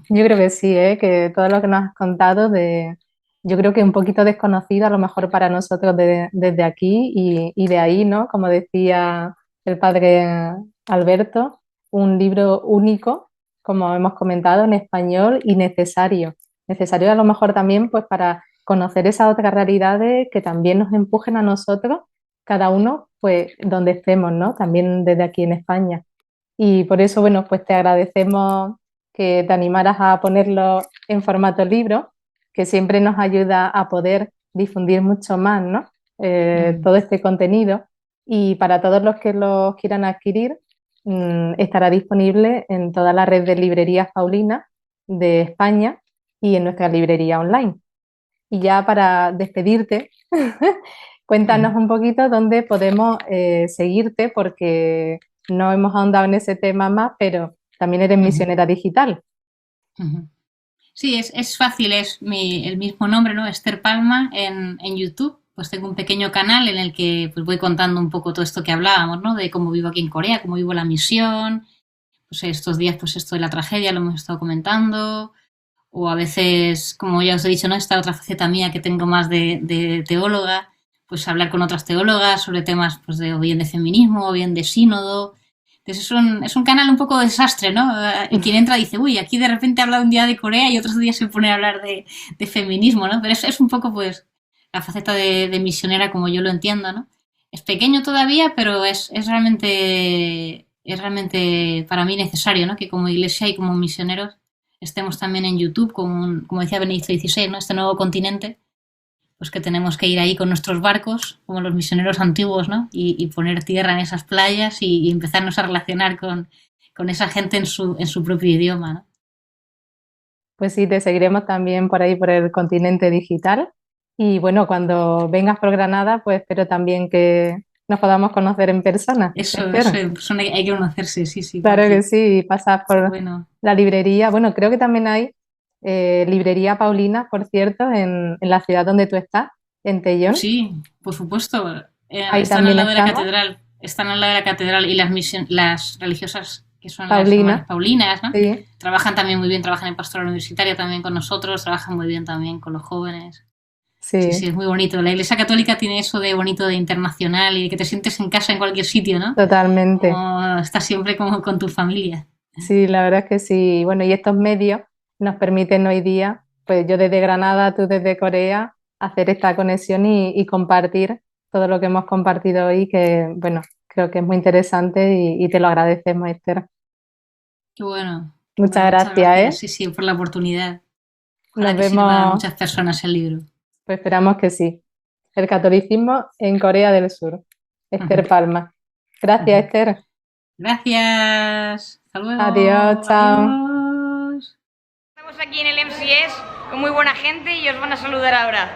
Yo creo que sí, ¿eh? Que todo lo que nos has contado yo creo que un poquito desconocido a lo mejor para nosotros desde aquí y de ahí, ¿no? Como decía el padre Alberto, un libro único, como hemos comentado, en español y necesario. Necesario a lo mejor también pues para conocer esas otras realidades que también nos empujen a nosotros cada uno pues donde estemos, ¿no? También desde aquí en España. Y por eso, bueno, pues te agradecemos que te animaras a ponerlo en formato libro, que siempre nos ayuda a poder difundir mucho más, ¿no? Todo este contenido. Y para todos los que los quieran adquirir, estará disponible en toda la red de librerías Paulina de España y en nuestra librería online. Y ya para despedirte, cuéntanos un poquito dónde podemos seguirte, porque no hemos ahondado en ese tema más, pero también eres misionera digital. Sí, es fácil, es el mismo nombre, ¿no? Esther Palma en YouTube. Pues tengo un pequeño canal en el que pues voy contando un poco todo esto que hablábamos, ¿no? De cómo vivo aquí en Corea, cómo vivo la misión. Pues estos días, pues esto de la tragedia lo hemos estado comentando. O a veces, como ya os he dicho, ¿no? Esta otra faceta mía que tengo más de teóloga, pues hablar con otras teólogas sobre temas pues de, o bien de feminismo o bien de sínodo. Entonces es un canal un poco desastre, ¿no? Quien entra dice, uy, aquí de repente habla un día de Corea y otros días se pone a hablar de feminismo, ¿no? Pero es un poco pues la faceta de misionera como yo lo entiendo, ¿no? Es pequeño todavía, pero es realmente para mí necesario, ¿no? Que como iglesia y como misioneros estemos también en YouTube, como decía Benedicto XVI, ¿no? Este nuevo continente, pues que tenemos que ir ahí con nuestros barcos, como los misioneros antiguos, ¿no? Y poner tierra en esas playas y empezarnos a relacionar con esa gente en su propio idioma, ¿no? Pues sí, te seguiremos también por ahí, por el continente digital. Y bueno, cuando vengas por Granada, pues espero también que nos podamos conocer en persona, Eso Esther. en persona hay que conocerse, sí, sí, Claro que Paqui. sí, pasas Qué por bueno. la librería. Bueno, creo que también hay librería Paulina, por cierto, en la ciudad donde tú estás, en Tellón. Sí, por supuesto. Ahí Están al también lado de la estamos. catedral. Están al lado de la catedral y las religiosas, que son las hermanas Paulina, Paulinas, ¿no? sí, Trabajan también muy bien, trabajan en pastoral universitaria también con nosotros, trabajan muy bien también con los jóvenes. Sí, sí, sí, es muy bonito. La Iglesia Católica tiene eso de bonito, de internacional y de que te sientes en casa en cualquier sitio, ¿no? totalmente. Como estás siempre como con tu familia. Sí, la verdad es que sí. Bueno, y estos medios nos permiten hoy día, pues yo desde Granada, tú desde Corea, hacer esta conexión y compartir todo lo que hemos compartido hoy, que bueno, creo que es muy interesante y te lo agradecemos, Esther. Qué bueno, qué Muchas bueno. Muchas gracias, gracias. ¿eh? Sí, sí, por la oportunidad. Nos Ojalá que sirva a vemos, muchas personas el libro. pues esperamos que sí. El catolicismo en Corea del Sur. Esther Palma. Gracias, Esther. Gracias. Hasta Adiós, luego. chao. Adiós. Estamos aquí en el MCS con muy buena gente y os van a saludar ahora.